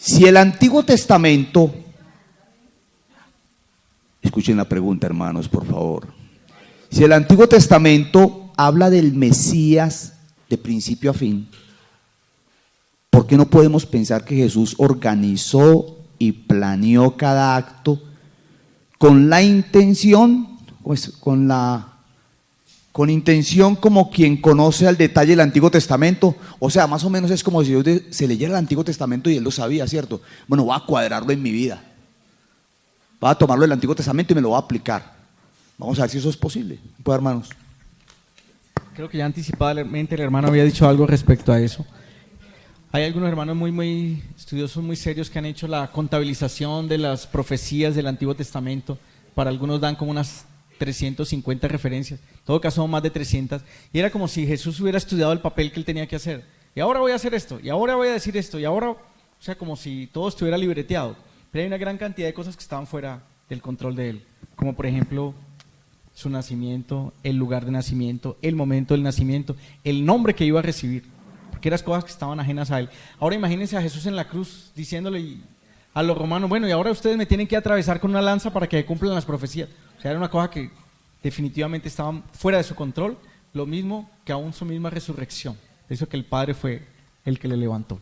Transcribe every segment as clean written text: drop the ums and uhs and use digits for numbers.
Si el Antiguo Testamento, escuchen la pregunta, hermanos, por favor. Si el Antiguo Testamento habla del Mesías de principio a fin, ¿por qué no podemos pensar que Jesús organizó y planeó cada acto con la intención, pues, con intención como quien conoce al detalle el Antiguo Testamento? O sea, más o menos es como si Dios se leyera el Antiguo Testamento y él lo sabía, ¿cierto? Bueno, voy a cuadrarlo en mi vida. Voy a tomarlo del Antiguo Testamento y me lo voy a aplicar. Vamos a ver si eso es posible. Pues, hermanos. Creo que ya anticipadamente el hermano había dicho algo respecto a eso. Hay algunos hermanos muy estudiosos, muy serios, que han hecho la contabilización de las profecías del Antiguo Testamento. Para algunos dan como unas 350 referencias, en todo caso más de 300, y era como si Jesús hubiera estudiado el papel que él tenía que hacer. Y ahora voy a hacer esto, y ahora voy a decir esto, y ahora, o sea, como si todo estuviera libreteado. Pero hay una gran cantidad de cosas que estaban fuera del control de él, como por ejemplo su nacimiento, el lugar de nacimiento, el momento del nacimiento, el nombre que iba a recibir, porque eran cosas que estaban ajenas a él. Ahora imagínense a Jesús en la cruz diciéndole a los romanos, bueno, y ahora ustedes me tienen que atravesar con una lanza para que cumplan las profecías. O sea, era una cosa que definitivamente estaba fuera de su control, lo mismo que aún su misma resurrección. Eso que el Padre fue el que le levantó.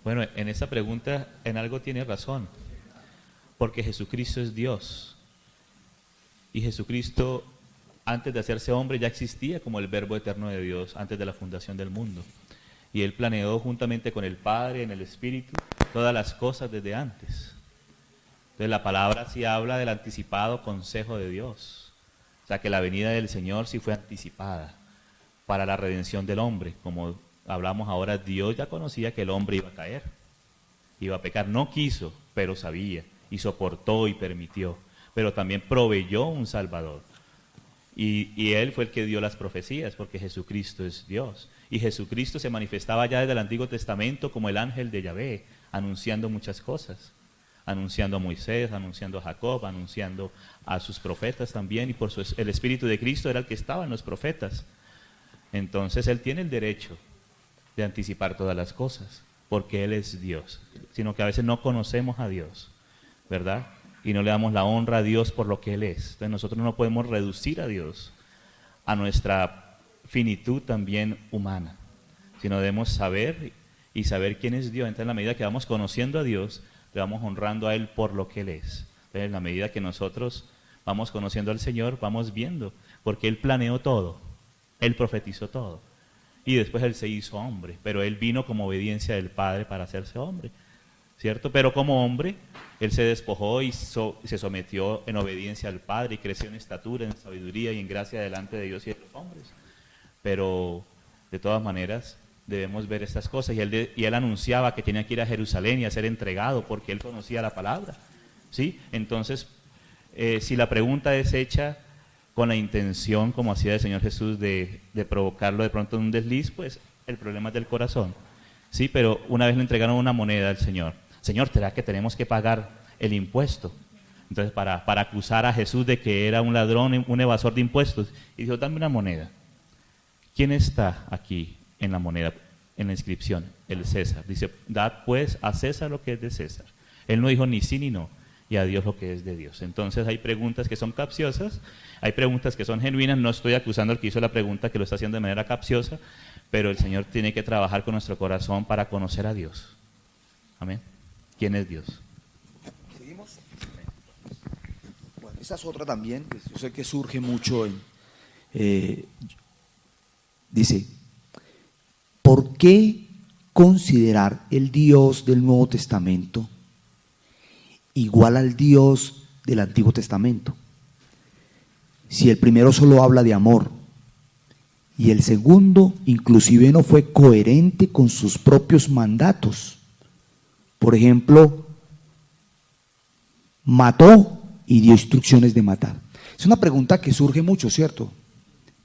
Bueno, en esa pregunta en algo tiene razón, porque Jesucristo es Dios. Y Jesucristo, antes de hacerse hombre, ya existía como el Verbo eterno de Dios, antes de la fundación del mundo. Y Él planeó juntamente con el Padre, en el Espíritu, todas las cosas desde antes. Entonces la palabra sí habla del anticipado consejo de Dios. O sea que la venida del Señor sí fue anticipada para la redención del hombre. Como hablamos ahora, Dios ya conocía que el hombre iba a caer, iba a pecar. No quiso, pero sabía, y soportó y permitió. Pero también proveyó un Salvador. Y Él fue el que dio las profecías, porque Jesucristo es Dios. Y Jesucristo se manifestaba ya desde el Antiguo Testamento como el ángel de Yahvé, anunciando muchas cosas. Anunciando a Moisés, anunciando a Jacob, anunciando a sus profetas también. Y por eso el Espíritu de Cristo era el que estaba en los profetas. Entonces Él tiene el derecho de anticipar todas las cosas, porque Él es Dios. Sino que a veces no conocemos a Dios, ¿verdad? Y no le damos la honra a Dios por lo que Él es. Entonces nosotros no podemos reducir a Dios a nuestra finitud también humana, sino debemos saber y saber quién es Dios. Entonces en la medida que vamos conociendo a Dios, le vamos honrando a Él por lo que Él es. Entonces en la medida que nosotros vamos conociendo al Señor, vamos viendo, porque Él planeó todo, Él profetizó todo. Y después Él se hizo hombre, pero Él vino como obediencia del Padre para hacerse hombre, ¿cierto? Pero como hombre, Él se despojó y se sometió en obediencia al Padre y creció en estatura, en sabiduría y en gracia delante de Dios y de los hombres. Pero de todas maneras debemos ver estas cosas. Y él anunciaba que tenía que ir a Jerusalén y a ser entregado porque Él conocía la palabra, ¿sí? Entonces, si la pregunta es hecha con la intención, como hacía el Señor Jesús, de provocarlo de pronto en un desliz, pues el problema es del corazón, ¿sí? Pero una vez le entregaron una moneda al Señor. Señor, ¿será que tenemos que pagar el impuesto? Entonces, para acusar a Jesús de que era un ladrón, un evasor de impuestos, y dijo, dame una moneda. ¿Quién está aquí en la moneda, en la inscripción? El César. Dice, dad pues a César lo que es de César. Él no dijo ni sí ni no, y a Dios lo que es de Dios. Entonces hay preguntas que son capciosas, hay preguntas que son genuinas. No estoy acusando al que hizo la pregunta que lo está haciendo de manera capciosa, pero el Señor tiene que trabajar con nuestro corazón para conocer a Dios. Amén. ¿Quién es Dios? ¿Seguimos? Bueno, esa es otra también, que yo sé que surge mucho dice, ¿por qué considerar el Dios del Nuevo Testamento igual al Dios del Antiguo Testamento? Si el primero solo habla de amor y el segundo inclusive no fue coherente con sus propios mandatos. Por ejemplo, mató y dio instrucciones de matar. Es una pregunta que surge mucho, ¿cierto?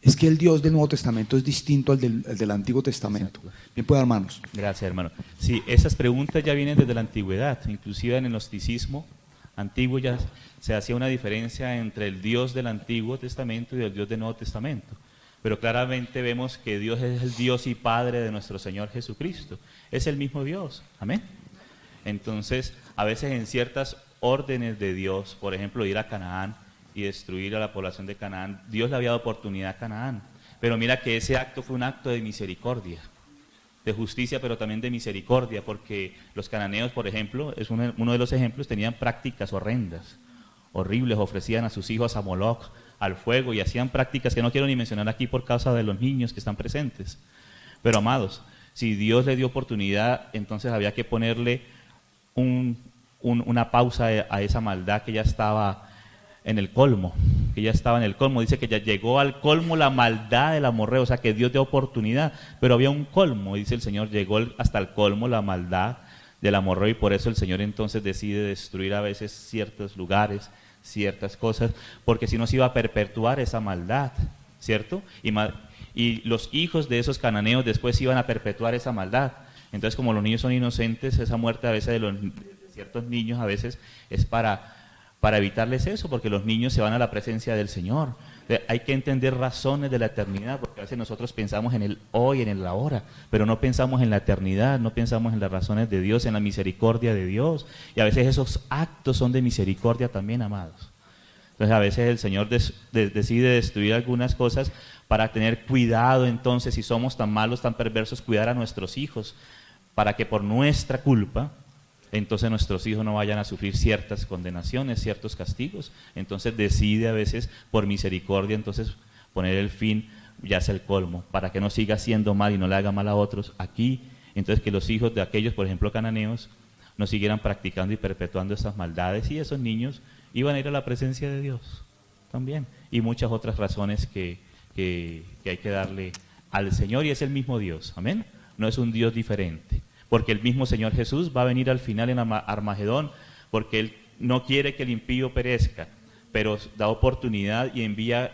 Es que el Dios del Nuevo Testamento es distinto al del Antiguo Testamento. Bien, pues, hermanos. Gracias, hermano. Sí, esas preguntas ya vienen desde la antigüedad. Inclusive en el gnosticismo antiguo ya se hacía una diferencia entre el Dios del Antiguo Testamento y el Dios del Nuevo Testamento. pero claramente vemos que Dios es el Dios y Padre de nuestro Señor Jesucristo. Es el mismo Dios, amén. Entonces, a veces en ciertas órdenes de Dios, por ejemplo, ir a Canaán y destruir a la población de Canaán, Dios le había dado oportunidad a Canaán, pero mira que ese acto fue un acto de misericordia, de justicia, pero también de misericordia, porque los cananeos, por ejemplo, es uno de los ejemplos, tenían prácticas horrendas, horribles, ofrecían a sus hijos a Moloch, al fuego, y hacían prácticas que no quiero ni mencionar aquí por causa de los niños que están presentes. Pero amados, si Dios le dio oportunidad, entonces había que ponerle una pausa a esa maldad que ya estaba en el colmo, dice que ya llegó al colmo la maldad del amorreo, o sea que Dios dio oportunidad, pero había un colmo, dice el Señor, llegó hasta el colmo la maldad del amorreo, y por eso el Señor entonces decide destruir a veces ciertos lugares, ciertas cosas, porque si no se iba a perpetuar esa maldad, ¿cierto? Y los hijos de esos cananeos después iban a perpetuar esa maldad. Entonces, como los niños son inocentes, esa muerte a veces de ciertos niños a veces es para evitarles eso, porque los niños se van a la presencia del Señor. Hay que entender razones de la eternidad, porque a veces nosotros pensamos en el hoy, en el ahora, pero no pensamos en la eternidad, no pensamos en las razones de Dios, en la misericordia de Dios, y a veces esos actos son de misericordia también, amados. Entonces a veces el Señor decide destruir algunas cosas para tener cuidado, entonces, si somos tan malos, tan perversos, cuidar a nuestros hijos, para que por nuestra culpa entonces nuestros hijos no vayan a sufrir ciertas condenaciones, ciertos castigos. Entonces decide a veces por misericordia entonces poner el fin, ya sea el colmo, para que no siga haciendo mal y no le haga mal a otros aquí. Entonces que los hijos de aquellos, por ejemplo cananeos, no siguieran practicando y perpetuando esas maldades, y esos niños iban a ir a la presencia de Dios también, y muchas otras razones que hay que darle al Señor, y es el mismo Dios, amén, no es un Dios diferente, porque el mismo Señor Jesús va a venir al final en Armagedón, porque Él no quiere que el impío perezca, pero da oportunidad y envía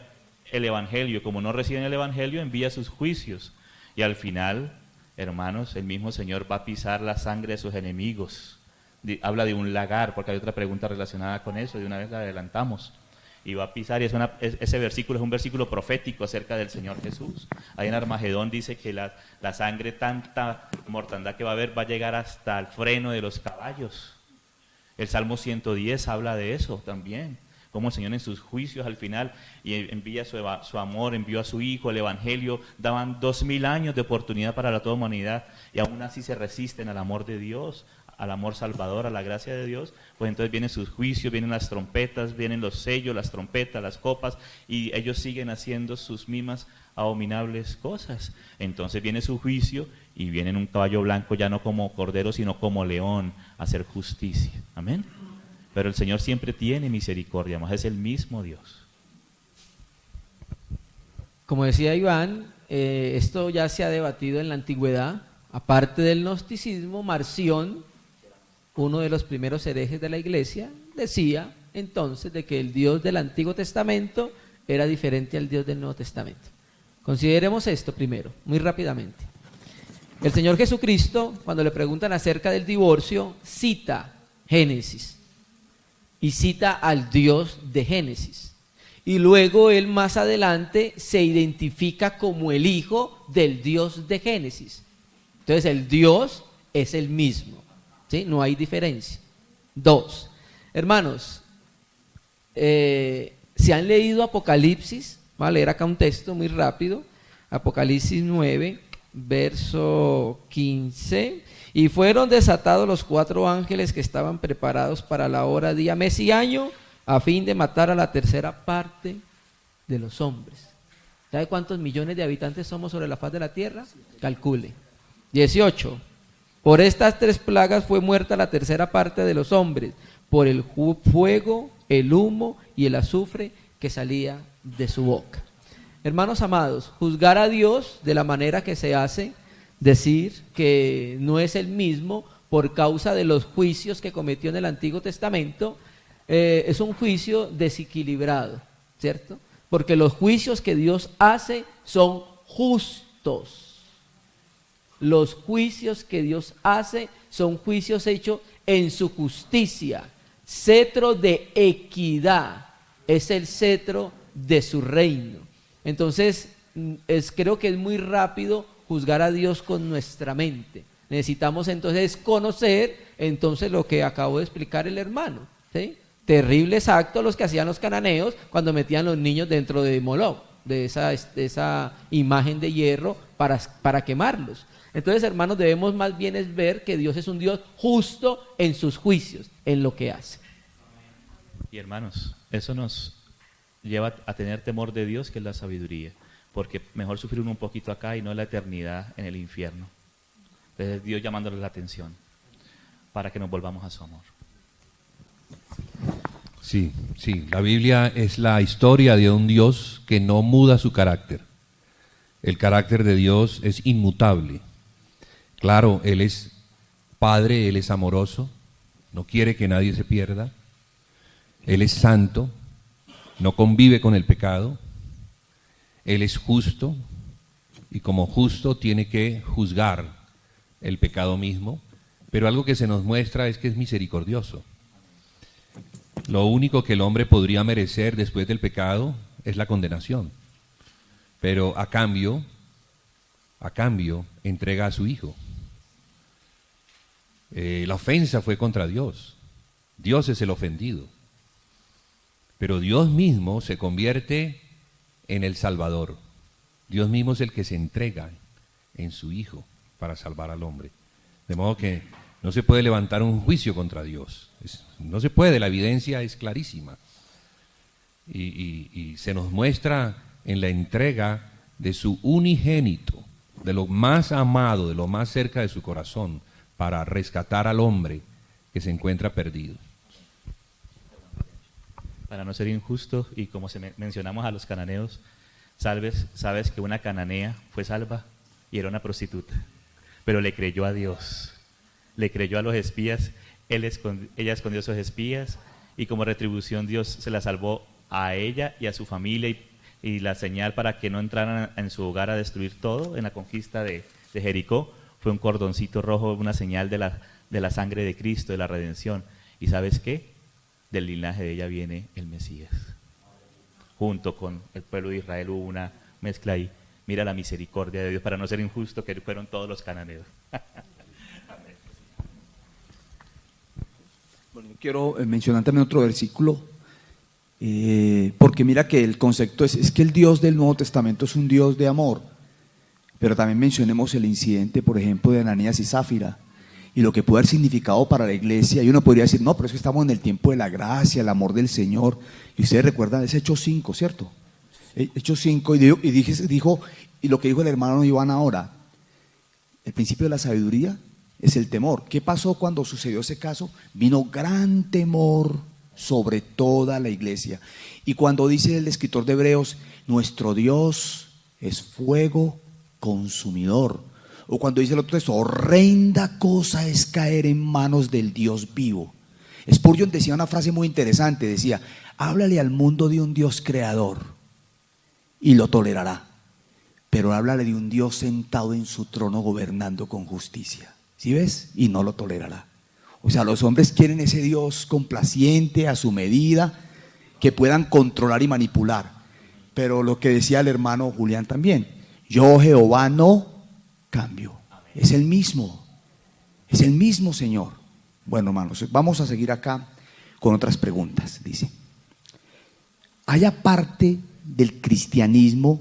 el Evangelio. Como no reciben el Evangelio, envía sus juicios, y al final, hermanos, el mismo Señor va a pisar la sangre de sus enemigos. Habla de un lagar, porque hay otra pregunta relacionada con eso, de una vez la adelantamos. Y va a pisar, y ese versículo es un versículo profético acerca del Señor Jesús. Ahí en Armagedón dice que la sangre, tanta mortandad que va a haber, va a llegar hasta el freno de los caballos. El Salmo 110 habla de eso también, como el Señor en sus juicios al final y envía su amor, envió a su Hijo, el Evangelio, daban 2000 años de oportunidad para toda humanidad, y aún así se resisten al amor de Dios, al amor salvador, a la gracia de Dios. Pues entonces vienen sus juicios, vienen las trompetas, vienen los sellos, las trompetas, las copas, y ellos siguen haciendo sus mismas abominables cosas. Entonces viene su juicio y viene en un caballo blanco, ya no como cordero, sino como león, a hacer justicia. Amén. Pero el Señor siempre tiene misericordia, más es el mismo Dios. Como decía Iván, esto ya se ha debatido en la antigüedad. Aparte del gnosticismo, Marción, uno de los primeros herejes de la iglesia, decía entonces de que el Dios del Antiguo Testamento era diferente al Dios del Nuevo Testamento. Consideremos esto primero, muy rápidamente. El Señor Jesucristo, cuando le preguntan acerca del divorcio, cita Génesis y cita al Dios de Génesis. Y luego él más adelante se identifica como el hijo del Dios de Génesis. Entonces el Dios es el mismo, ¿sí? No hay diferencia. 2, hermanos, si han leído Apocalipsis, voy a leer acá un texto muy rápido, Apocalipsis 9, verso 15, y fueron desatados los 4 ángeles que estaban preparados para la hora, día, mes y año, a fin de matar a la tercera parte de los hombres. ¿Sabe cuántos millones de habitantes somos sobre la faz de la tierra? Calcule. 18. Por estas 3 plagas fue muerta la tercera parte de los hombres, por el fuego, el humo y el azufre que salía de su boca. Hermanos amados, juzgar a Dios de la manera que se hace, decir que no es el mismo por causa de los juicios que cometió en el Antiguo Testamento, es un juicio desequilibrado, ¿cierto? Porque los juicios que Dios hace son justos. Los juicios que Dios hace son juicios hechos en su justicia. Cetro de equidad es el cetro de su reino. Entonces, creo que es muy rápido juzgar a Dios con nuestra mente. Necesitamos entonces conocer entonces lo que acabó de explicar el hermano, ¿sí? Terribles actos los que hacían los cananeos cuando metían los niños dentro de Moloch, de esa imagen de hierro para quemarlos. Entonces, hermanos, debemos más bien es ver que Dios es un Dios justo en sus juicios, en lo que hace. Y hermanos, eso nos lleva a tener temor de Dios, que es la sabiduría, porque mejor sufrir un poquito acá y no la eternidad en el infierno. Entonces Dios llamándoles la atención para que nos volvamos a su amor. Sí, la Biblia es la historia de un Dios que no muda su carácter. El carácter de Dios es inmutable. Claro, Él es Padre, Él es amoroso, no quiere que nadie se pierda. Él es santo, no convive con el pecado. Él es justo y como justo tiene que juzgar el pecado mismo, pero algo que se nos muestra es que es misericordioso. Lo único que el hombre podría merecer después del pecado es la condenación, pero a cambio entrega a su Hijo. La ofensa fue contra Dios. Dios es el ofendido, pero Dios mismo se convierte en el Salvador. Dios mismo es el que se entrega en su Hijo para salvar al hombre. De modo que no se puede levantar un juicio contra Dios. No se puede, la evidencia es clarísima. Y se nos muestra en la entrega de su unigénito, de lo más amado, de lo más cerca de su corazón, para rescatar al hombre que se encuentra perdido. Para no ser injusto, y como mencionamos a los cananeos, sabes que una cananea fue salva y era una prostituta, pero le creyó a Dios, le creyó a los espías, ella escondió a sus espías y como retribución Dios se la salvó a ella y a su familia y la señal para que no entraran en su hogar a destruir todo en la conquista de Jericó fue un cordoncito rojo, una señal de la sangre de Cristo, de la redención. ¿Y sabes qué? Del linaje de ella viene el Mesías. Junto con el pueblo de Israel hubo una mezcla ahí. Mira la misericordia de Dios, para no ser injusto, que fueron todos los cananeos. Bueno, yo quiero mencionar también otro versículo, porque mira que el concepto es que el Dios del Nuevo Testamento es un Dios de amor, pero también mencionemos el incidente, por ejemplo, de Ananías y Zafira, y lo que puede haber significado para la iglesia. Y uno podría decir, no, pero es que estamos en el tiempo de la gracia, el amor del Señor. Y ustedes recuerdan, es Hechos 5, ¿cierto? Hechos 5, y lo que dijo el hermano Iván ahora, el principio de la sabiduría es el temor. ¿Qué pasó cuando sucedió ese caso? Vino gran temor sobre toda la iglesia. Y cuando dice el escritor de Hebreos, nuestro Dios es fuego consumidor. O cuando dice el otro texto, horrenda cosa es caer en manos del Dios vivo. Spurgeon decía una frase muy interesante, decía, háblale al mundo de un Dios creador y lo tolerará, pero háblale de un Dios sentado en su trono gobernando con justicia. ¿Sí ves? Y no lo tolerará. O sea, los hombres quieren ese Dios complaciente, a su medida, que puedan controlar y manipular. Pero lo que decía el hermano Julián también, yo Jehová no cambio, es el mismo Señor. Bueno, hermanos, vamos a seguir acá con otras preguntas. Dice, ¿hay aparte del cristianismo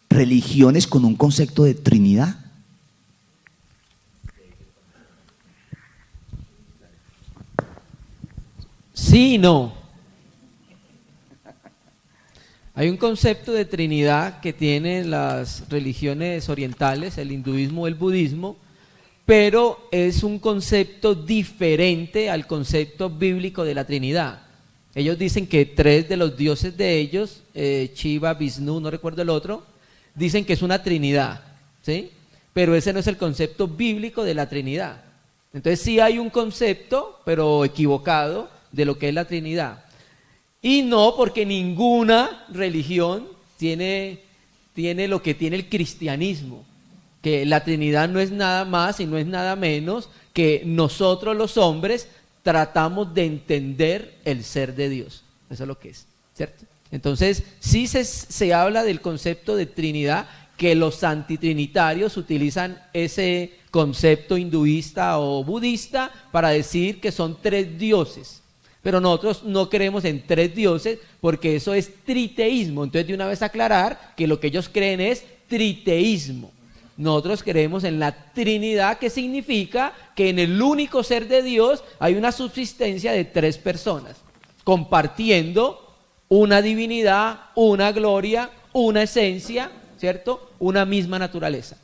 religiones con un concepto de Trinidad? Sí y no. Hay un concepto de Trinidad que tienen las religiones orientales, el hinduismo, el budismo, pero es un concepto diferente al concepto bíblico de la Trinidad. Ellos dicen que 3 de los dioses de ellos, Shiva, Vishnu, no recuerdo el otro, dicen que es una Trinidad, ¿sí? Pero ese no es el concepto bíblico de la Trinidad. Entonces sí hay un concepto, pero equivocado, de lo que es la Trinidad. Y no porque ninguna religión tiene lo que tiene el cristianismo, que la Trinidad no es nada más y no es nada menos que nosotros los hombres tratamos de entender el ser de Dios. Eso es lo que es, ¿cierto? Entonces, sí se habla del concepto de Trinidad, que los antitrinitarios utilizan ese concepto hinduista o budista para decir que son 3 dioses. Pero nosotros no creemos en 3 dioses porque eso es triteísmo. Entonces, de una vez aclarar que lo que ellos creen es triteísmo. Nosotros creemos en la Trinidad, que significa que en el único ser de Dios hay una subsistencia de 3 personas, compartiendo una divinidad, una gloria, una esencia, ¿cierto? Una misma naturaleza.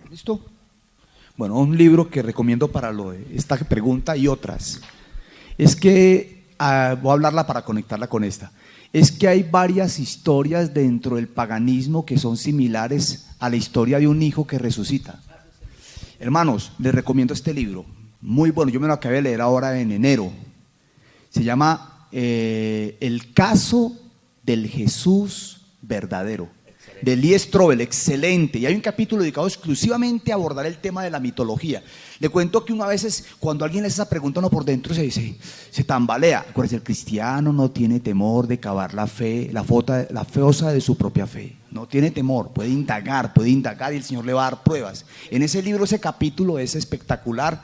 ¿Listo? Bueno, un libro que recomiendo para esta pregunta y otras. Es que, voy a hablarla para conectarla con esta. Es que hay varias historias dentro del paganismo que son similares a la historia de un hijo que resucita. Hermanos, les recomiendo este libro. Muy bueno, yo me lo acabé de leer ahora en enero. Se llama El caso del Jesús verdadero, de Lee Strobel, excelente. Y hay un capítulo dedicado exclusivamente a abordar el tema de la mitología. Le cuento que uno a veces, cuando alguien le hace esa pregunta, uno por dentro se tambalea. Acuérdense, el cristiano no tiene temor de cavar la fe, la fosa de su propia fe. No tiene temor, puede indagar y el Señor le va a dar pruebas. En ese libro, ese capítulo es espectacular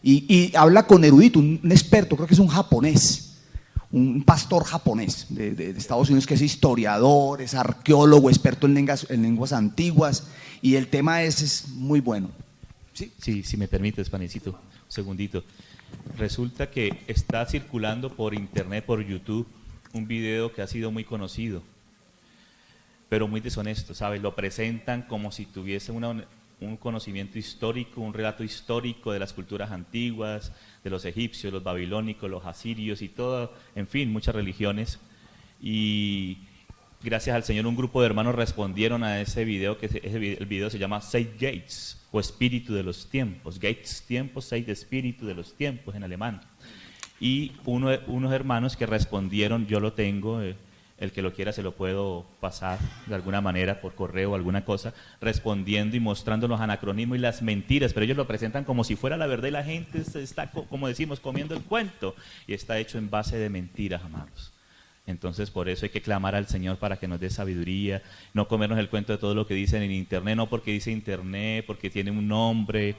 y habla con erudito, un experto, creo que es un japonés. Un pastor japonés de Estados Unidos que es historiador, es arqueólogo, experto en lenguas antiguas, y el tema es muy bueno. ¿Sí? Sí, si me permites, panecito, un segundito. Resulta que está circulando por internet, por YouTube, un video que ha sido muy conocido, pero muy deshonesto, ¿sabes? Lo presentan como si tuviese un conocimiento histórico, un relato histórico de las culturas antiguas, de los egipcios, los babilónicos, los asirios y todo, en fin, muchas religiones. Y gracias al Señor un grupo de hermanos respondieron a ese video, el video se llama Seit Gates, o Espíritu de los Tiempos. Gates, tiempos, Seit, Espíritu de los Tiempos en alemán. Y unos hermanos que respondieron, yo lo tengo, el que lo quiera se lo puedo pasar de alguna manera por correo o alguna cosa, respondiendo y mostrando los anacronismos y las mentiras, pero ellos lo presentan como si fuera la verdad y la gente se está, como decimos, comiendo el cuento, y está hecho en base de mentiras, amados. Entonces, por eso hay que clamar al Señor para que nos dé sabiduría, no comernos el cuento de todo lo que dicen en internet, no porque dice internet, porque tiene un nombre,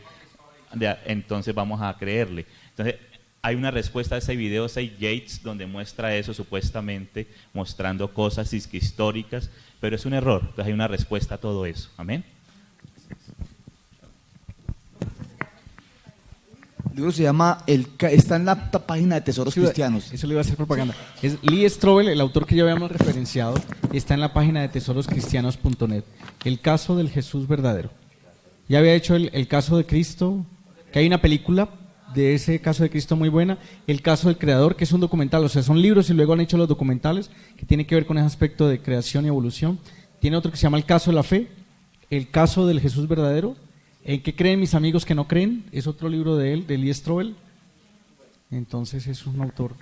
entonces vamos a creerle. Entonces, hay una respuesta a ese video, Seit Gates, donde muestra eso supuestamente, mostrando cosas históricas, pero es un error. Entonces hay una respuesta a todo eso. Amén. El libro se llama, está en la página de Tesoros Cristianos. Eso le iba a hacer propaganda. Es Lee Strobel, el autor que ya habíamos referenciado, está en la página de tesoroscristianos.net. El caso del Jesús verdadero. Ya había hecho el caso de Cristo, que hay una película de ese caso de Cristo muy buena, el caso del creador, que es un documental, o sea, son libros y luego han hecho los documentales que tienen que ver con ese aspecto de creación y evolución. Tiene otro que se llama El caso de la fe, El caso del Jesús verdadero, ¿En qué creen mis amigos que no creen? Es otro libro de él, de Lee Strobel. Entonces es un autor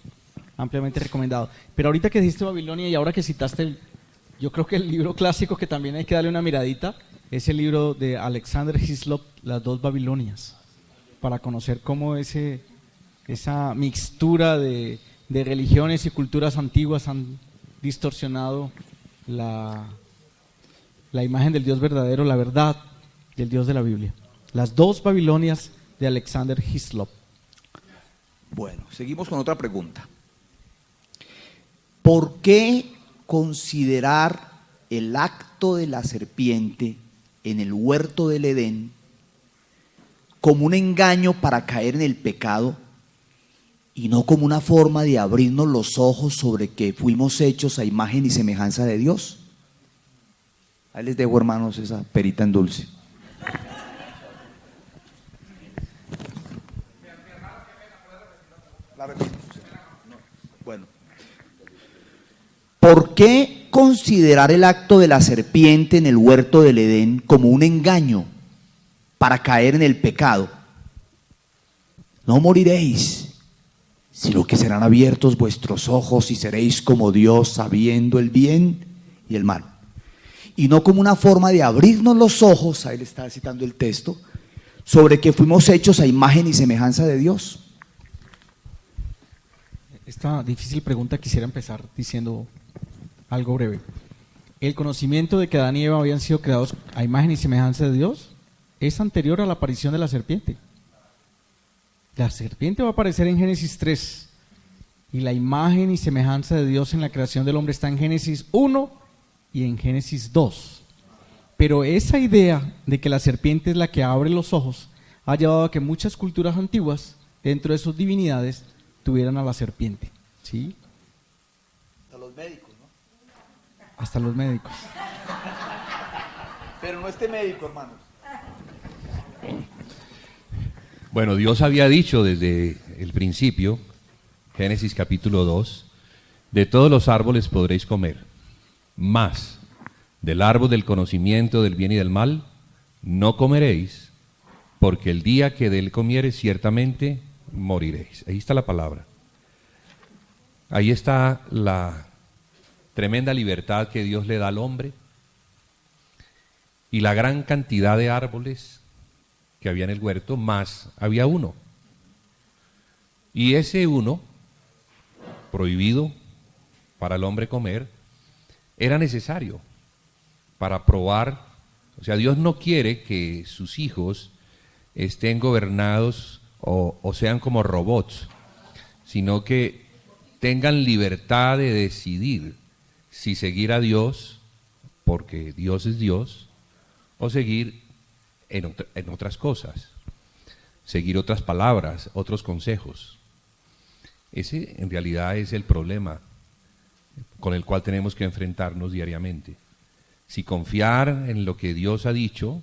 ampliamente recomendado. Pero ahorita que dijiste Babilonia y ahora que citaste, yo creo que el libro clásico que también hay que darle una miradita es el libro de Alexander Hislop, Las 2 Babilonias, para conocer cómo esa mixtura de religiones y culturas antiguas han distorsionado la imagen del Dios verdadero, la verdad del Dios de la Biblia. Las 2 Babilonias de Alexander Hislop. Bueno, seguimos con otra pregunta. ¿Por qué considerar el acto de la serpiente en el huerto del Edén como un engaño para caer en el pecado y no como una forma de abrirnos los ojos sobre que fuimos hechos a imagen y semejanza de Dios? Ahí les dejo, hermanos, esa perita en dulce. Bueno, ¿por qué considerar el acto de la serpiente en el huerto del Edén como un engaño para caer en el pecado? No moriréis, sino que serán abiertos vuestros ojos y seréis como Dios, sabiendo el bien y el mal. Y no como una forma de abrirnos los ojos, ahí le está citando el texto, sobre que fuimos hechos a imagen y semejanza de Dios. esta difícil pregunta quisiera empezar diciendo algo breve. ¿El conocimiento de que Adán y Eva habían sido creados a imagen y semejanza de Dios es anterior a la aparición de la serpiente? La serpiente va a aparecer en Génesis 3 y la imagen y semejanza de Dios en la creación del hombre está en Génesis 1 y en Génesis 2. Pero esa idea de que la serpiente es la que abre los ojos ha llevado a que muchas culturas antiguas, dentro de sus divinidades, tuvieran a la serpiente. ¿Sí? Hasta los médicos, ¿no? Hasta los médicos. Pero no este médico, hermanos. Bueno, Dios había dicho desde el principio, Génesis capítulo 2, de todos los árboles podréis comer, mas del árbol del conocimiento del bien y del mal no comeréis, porque el día que de él comiereis ciertamente moriréis. Ahí está la palabra. Ahí está la tremenda libertad que Dios le da al hombre y la gran cantidad de árboles que había en el huerto, más había uno. Y ese uno, prohibido para el hombre comer, era necesario para probar. O sea, Dios no quiere que sus hijos estén gobernados o sean como robots, sino que tengan libertad de decidir si seguir a Dios, porque Dios es Dios, o seguir en otras cosas, seguir otras palabras, otros consejos. Ese en realidad es el problema con el cual tenemos que enfrentarnos diariamente. Si confiar en lo que Dios ha dicho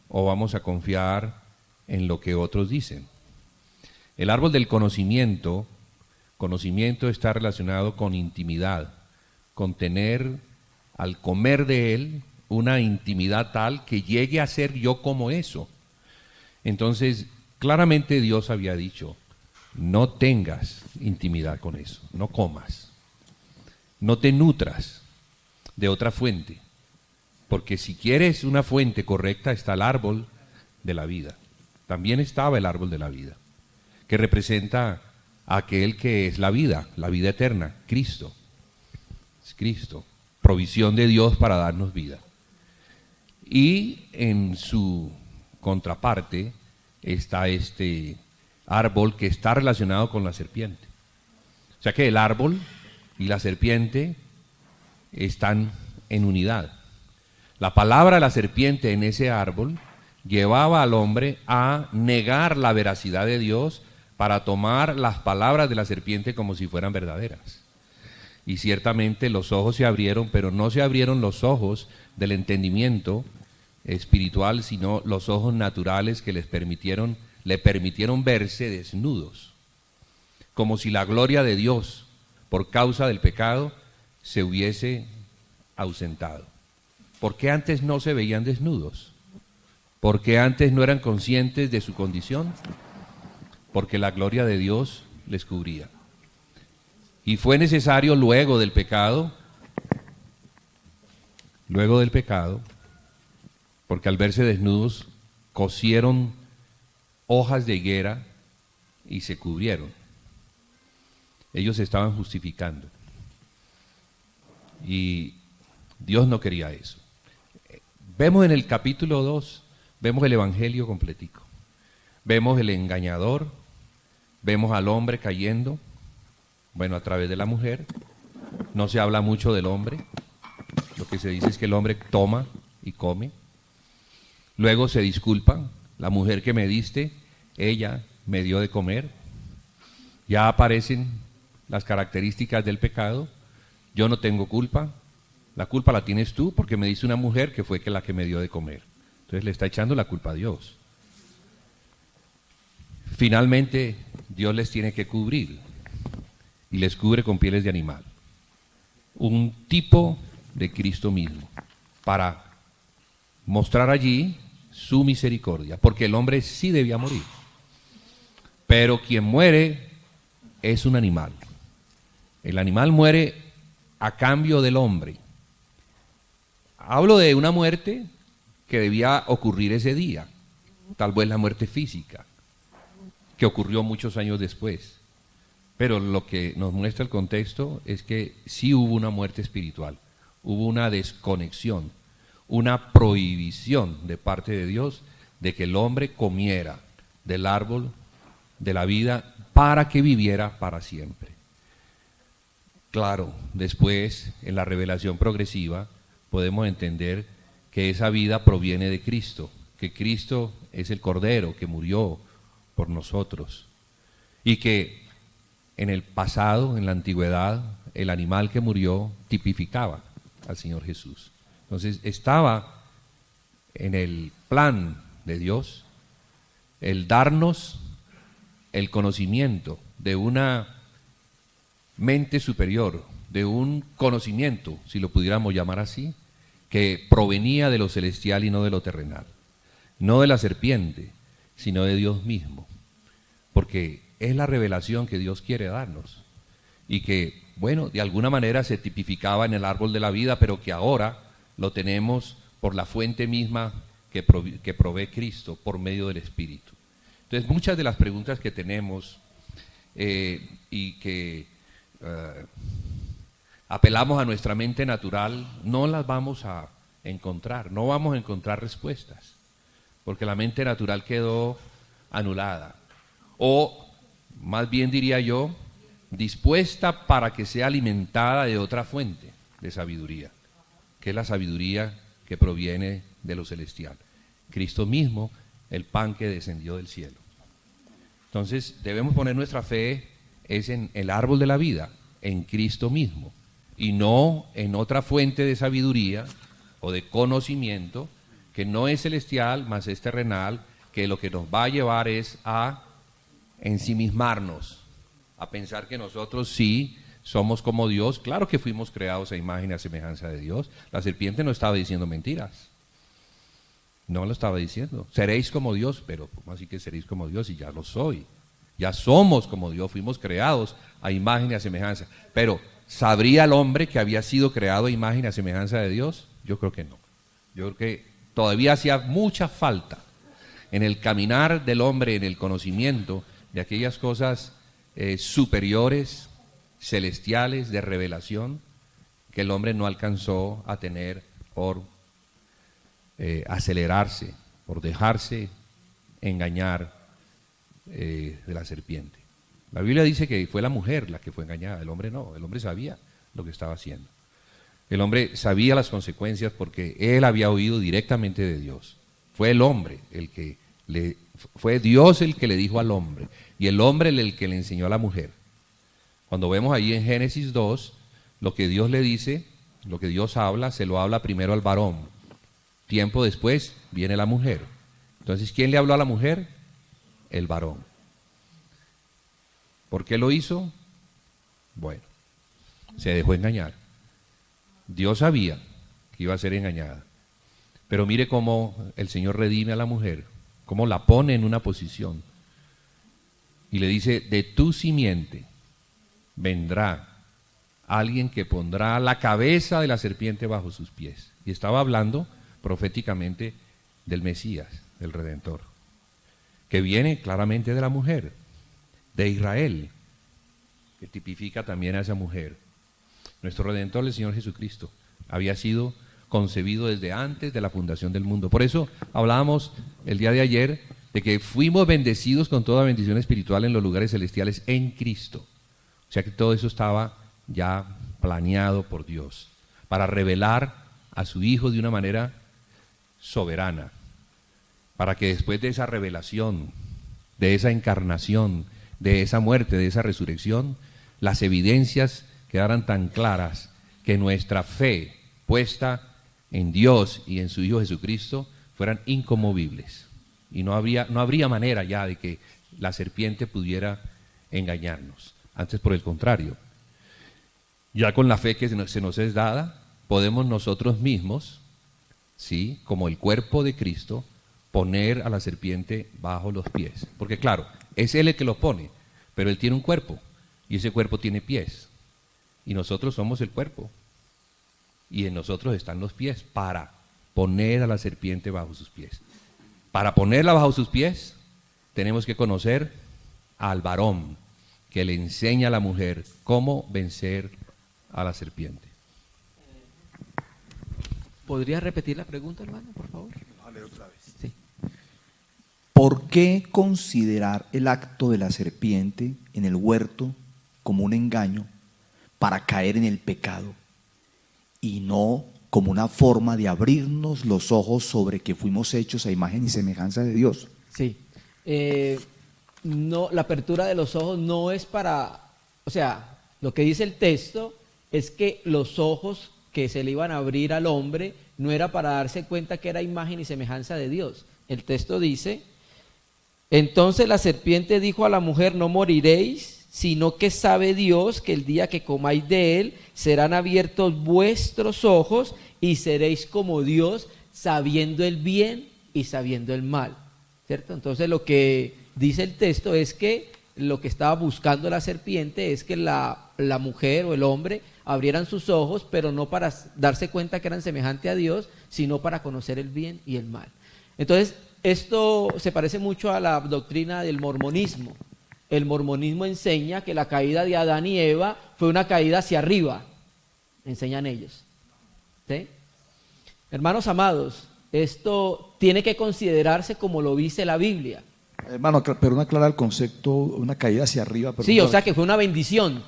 o vamos a confiar en lo que otros dicen. El árbol del conocimiento está relacionado con intimidad, con tener al comer de él una intimidad tal que llegue a ser yo como eso. Entonces, claramente Dios había dicho, no tengas intimidad con eso, no comas, no te nutras de otra fuente, porque si quieres una fuente correcta está el árbol de la vida. También estaba el árbol de la vida, que representa a aquel que es la vida eterna, Cristo. Es Cristo, provisión de Dios para darnos vida. Y en su contraparte está este árbol que está relacionado con la serpiente. O sea que el árbol y la serpiente están en unidad. La palabra de la serpiente en ese árbol llevaba al hombre a negar la veracidad de Dios para tomar las palabras de la serpiente como si fueran verdaderas. Y ciertamente los ojos se abrieron, pero no se abrieron los ojos del entendimiento espiritual, sino los ojos naturales que le permitieron verse desnudos, como si la gloria de Dios, por causa del pecado, se hubiese ausentado. ¿Por qué antes no se veían desnudos? ¿Por qué antes no eran conscientes de su condición? Porque la gloria de Dios les cubría. Y fue necesario luego del pecado, porque al verse desnudos, cosieron hojas de higuera y se cubrieron. Ellos se estaban justificando. Y Dios no quería eso. Vemos en el capítulo 2, vemos el evangelio completico. Vemos el engañador, vemos al hombre cayendo, bueno, a través de la mujer. No se habla mucho del hombre. Lo que se dice es que el hombre toma y come. Luego se disculpan. La mujer que me diste, ella me dio de comer. Ya aparecen las características del pecado. Yo no tengo culpa. La culpa la tienes tú porque me diste una mujer que fue la que me dio de comer. Entonces le está echando la culpa a Dios. Finalmente, Dios les tiene que cubrir y les cubre con pieles de animal. Un tipo de Cristo mismo para mostrar allí su misericordia, porque el hombre sí debía morir. Pero quien muere es un animal. El animal muere a cambio del hombre. Hablo de una muerte que debía ocurrir ese día, tal vez la muerte física, que ocurrió muchos años después. Pero lo que nos muestra el contexto es que sí hubo una muerte espiritual, hubo una desconexión, una prohibición de parte de Dios de que el hombre comiera del árbol de la vida para que viviera para siempre. Claro, después en la revelación progresiva podemos entender que esa vida proviene de Cristo, que Cristo es el Cordero que murió por nosotros y que en el pasado, en la antigüedad, el animal que murió tipificaba al Señor Jesús. Entonces estaba en el plan de Dios el darnos el conocimiento de una mente superior, de un conocimiento, si lo pudiéramos llamar así, que provenía de lo celestial y no de lo terrenal, no de la serpiente, sino de Dios mismo, porque es la revelación que Dios quiere darnos y que, bueno, de alguna manera se tipificaba en el árbol de la vida, pero que ahora lo tenemos por la fuente misma que provee Cristo por medio del Espíritu. Entonces, muchas de las preguntas que tenemos y que apelamos a nuestra mente natural, no las vamos a encontrar, no vamos a encontrar respuestas, porque la mente natural quedó anulada, o más bien diría yo, dispuesta para que sea alimentada de otra fuente de sabiduría, que es la sabiduría que proviene de lo celestial. Cristo mismo, el pan que descendió del cielo. Entonces, debemos poner nuestra fe es en el árbol de la vida, en Cristo mismo, y no en otra fuente de sabiduría o de conocimiento que no es celestial, mas es terrenal, que lo que nos va a llevar es a ensimismarnos, a pensar que nosotros sí somos como Dios. Claro que fuimos creados a imagen y a semejanza de Dios. La serpiente no estaba diciendo mentiras. No lo estaba diciendo. Seréis como Dios, pero ¿cómo así que seréis como Dios? Y ya lo soy. Ya somos como Dios, fuimos creados a imagen y a semejanza. Pero, ¿sabría el hombre que había sido creado a imagen y a semejanza de Dios? Yo creo que no. Yo creo que todavía hacía mucha falta en el caminar del hombre, en el conocimiento de aquellas cosas superiores, celestiales, de revelación, que el hombre no alcanzó a tener por acelerarse, por dejarse engañar de la serpiente. La Biblia dice que fue la mujer la que fue engañada, el hombre no, el hombre sabía lo que estaba haciendo. El hombre sabía las consecuencias porque él había oído directamente de Dios. Fue el hombre fue Dios el que le dijo al hombre y el hombre el que le enseñó a la mujer. Cuando vemos ahí en Génesis 2, lo que Dios le dice, lo que Dios habla, se lo habla primero al varón. Tiempo después viene la mujer. Entonces, ¿quién le habló a la mujer? El varón. ¿Por qué lo hizo? Bueno, se dejó engañar. Dios sabía que iba a ser engañada. Pero mire cómo el Señor redime a la mujer, cómo la pone en una posición. Y le dice, de tu simiente vendrá alguien que pondrá la cabeza de la serpiente bajo sus pies. Y estaba hablando proféticamente del Mesías, del Redentor, que viene claramente de la mujer, de Israel, que tipifica también a esa mujer. Nuestro Redentor, el Señor Jesucristo, había sido concebido desde antes de la fundación del mundo. Por eso hablábamos el día de ayer de que fuimos bendecidos con toda bendición espiritual en los lugares celestiales en Cristo. O sea que todo eso estaba ya planeado por Dios para revelar a su Hijo de una manera soberana, para que después de esa revelación, de esa encarnación, de esa muerte, de esa resurrección, las evidencias quedaran tan claras que nuestra fe puesta en Dios y en su Hijo Jesucristo fueran inconmovibles. Y no habría manera ya de que la serpiente pudiera engañarnos. Antes, por el contrario, ya con la fe que se nos es dada, podemos nosotros mismos, ¿sí?, como el cuerpo de Cristo, poner a la serpiente bajo los pies. Porque claro, es Él el que lo pone, pero Él tiene un cuerpo, y ese cuerpo tiene pies. Y nosotros somos el cuerpo. Y en nosotros están los pies para poner a la serpiente bajo sus pies. Para ponerla bajo sus pies, tenemos que conocer al varón, que le enseña a la mujer cómo vencer a la serpiente. ¿Podría repetir la pregunta, hermano, por favor? Sí. ¿Por qué considerar el acto de la serpiente en el huerto como un engaño para caer en el pecado y no como una forma de abrirnos los ojos sobre que fuimos hechos a imagen y semejanza de Dios? Sí. No, la apertura de los ojos no es para, o sea, lo que dice el texto es que los ojos que se le iban a abrir al hombre no era para darse cuenta que era imagen y semejanza de Dios. El texto dice: entonces la serpiente dijo a la mujer, no moriréis, sino que sabe Dios que el día que comáis de él serán abiertos vuestros ojos y seréis como Dios, sabiendo el bien y sabiendo el mal. ¿Cierto? Entonces lo que dice el texto es que lo que estaba buscando la serpiente es que la mujer o el hombre abrieran sus ojos, pero no para darse cuenta que eran semejantes a Dios, sino para conocer el bien y el mal. Entonces, esto se parece mucho a la doctrina del mormonismo. El mormonismo enseña que la caída de Adán y Eva fue una caída hacia arriba, enseñan ellos. ¿Sí? Hermanos amados, esto tiene que considerarse como lo dice la Biblia. Hermano, pero no aclara el concepto, una caída hacia arriba. Pero Sí, o sea que fue una bendición.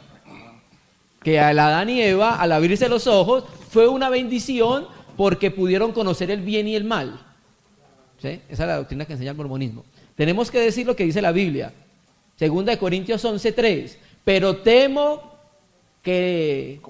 Que al Adán y Eva, al abrirse los ojos, fue una bendición porque pudieron conocer el bien y el mal. ¿Sí? Esa es la doctrina que enseña el mormonismo. Tenemos que decir lo que dice la Biblia. 2 Corintios 11:3. Pero temo que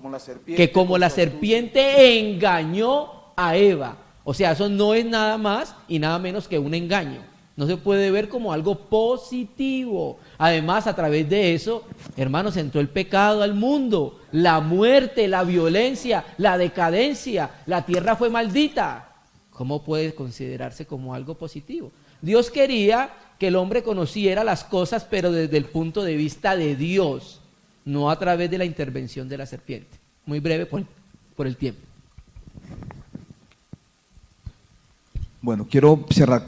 como la serpiente engañó a Eva. O sea, eso no es nada más y nada menos que un engaño. No se puede ver como algo positivo. Además, a través de eso, hermanos, entró el pecado al mundo, la muerte, la violencia, la decadencia, la tierra fue maldita. ¿Cómo puede considerarse como algo positivo? Dios quería que el hombre conociera las cosas, pero desde el punto de vista de Dios, no a través de la intervención de la serpiente. Muy breve por el tiempo. Bueno, quiero cerrar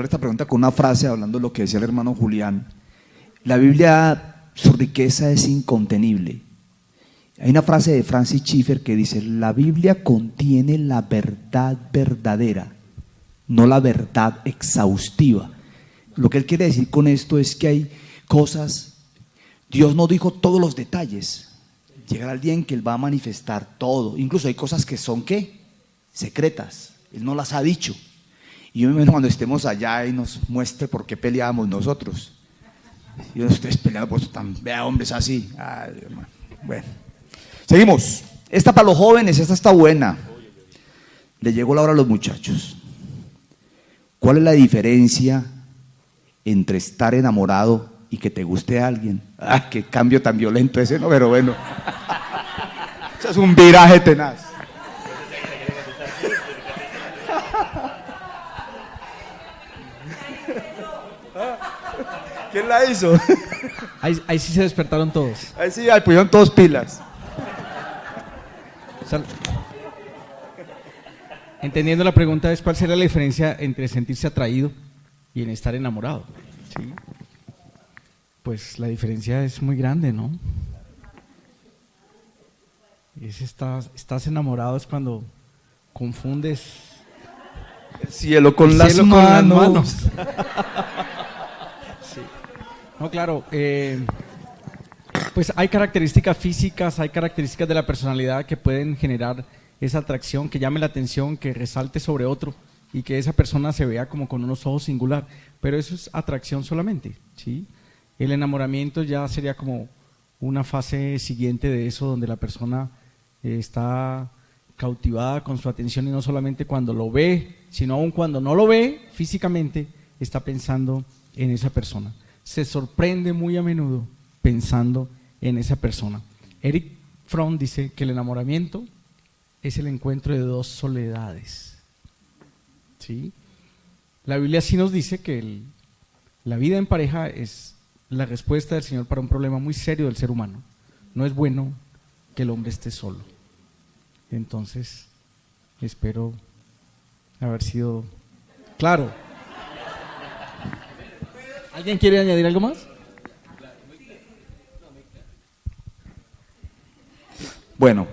esta pregunta con una frase hablando de lo que decía el hermano Julián. La Biblia, su riqueza es incontenible. Hay una frase de Francis Schaeffer que dice: la Biblia contiene la verdad verdadera, no la verdad exhaustiva. Lo que él quiere decir con esto es que hay cosas, Dios no dijo todos los detalles. Llegará el día en que Él va a manifestar todo. Incluso hay cosas que son, ¿qué? Secretas. Él no las ha dicho. Y yo me imagino cuando estemos allá y nos muestre por qué peleábamos nosotros. Y ustedes peleando por tan, vea hombres así. Ay, hermano. Bueno, seguimos. Esta para los jóvenes, esta está buena. Le llegó la hora a los muchachos. ¿Cuál es la diferencia entre estar enamorado y que te guste a alguien? Ah, qué cambio tan violento ese, ¿no? Pero bueno. Eso es un viraje tenaz. ¿Quién la hizo? Ahí sí se despertaron todos. Ahí sí, ahí pusieron todos pilas. O sea, entendiendo la pregunta es: ¿cuál sería la diferencia entre sentirse atraído y en estar enamorado? ¿Sí? Pues la diferencia es muy grande, ¿no? Estás enamorado es cuando confundes El cielo con el las cielo manos. Sí. No, claro. Pues hay características físicas, hay características de la personalidad que pueden generar esa atracción, que llame la atención, que resalte sobre otro y que esa persona se vea como con unos ojos singular. Pero eso es atracción solamente, ¿sí? El enamoramiento ya sería como una fase siguiente de eso, donde la persona está cautivada con su atención y no solamente cuando lo ve, sino aún cuando no lo ve físicamente, está pensando en esa persona. Se sorprende muy a menudo pensando en esa persona. Eric Fromm dice que el enamoramiento es el encuentro de dos soledades. ¿Sí? La Biblia sí nos dice que la vida en pareja es la respuesta del Señor para un problema muy serio del ser humano. No es bueno que el hombre esté solo. Entonces, espero haber sido claro. ¿Alguien quiere añadir algo más? Bueno,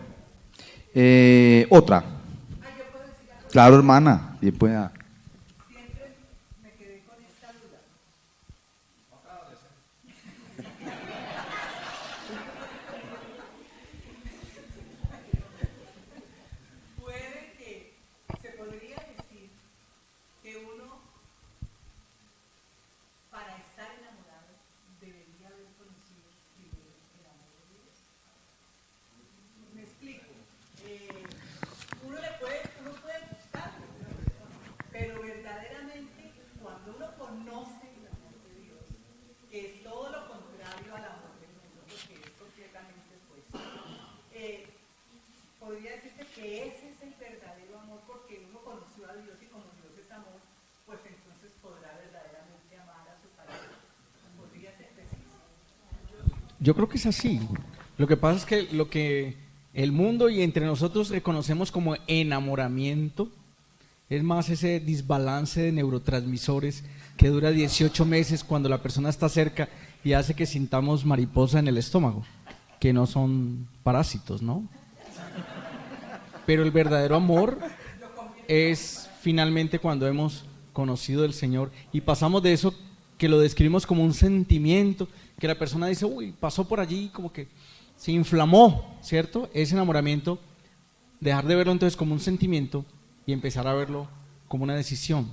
otra. Claro, hermana, bien pueda. Yo creo que es así. Lo que pasa es que lo que el mundo y entre nosotros reconocemos como enamoramiento es más ese desbalance de neurotransmisores que dura 18 meses cuando la persona está cerca y hace que sintamos mariposa en el estómago, que no son parásitos, ¿no? Pero el verdadero amor es finalmente cuando hemos conocido del Señor y pasamos de eso que lo describimos como un sentimiento, que la persona dice, uy, pasó por allí, como que se inflamó, ¿cierto? Ese enamoramiento, dejar de verlo entonces como un sentimiento y empezar a verlo como una decisión,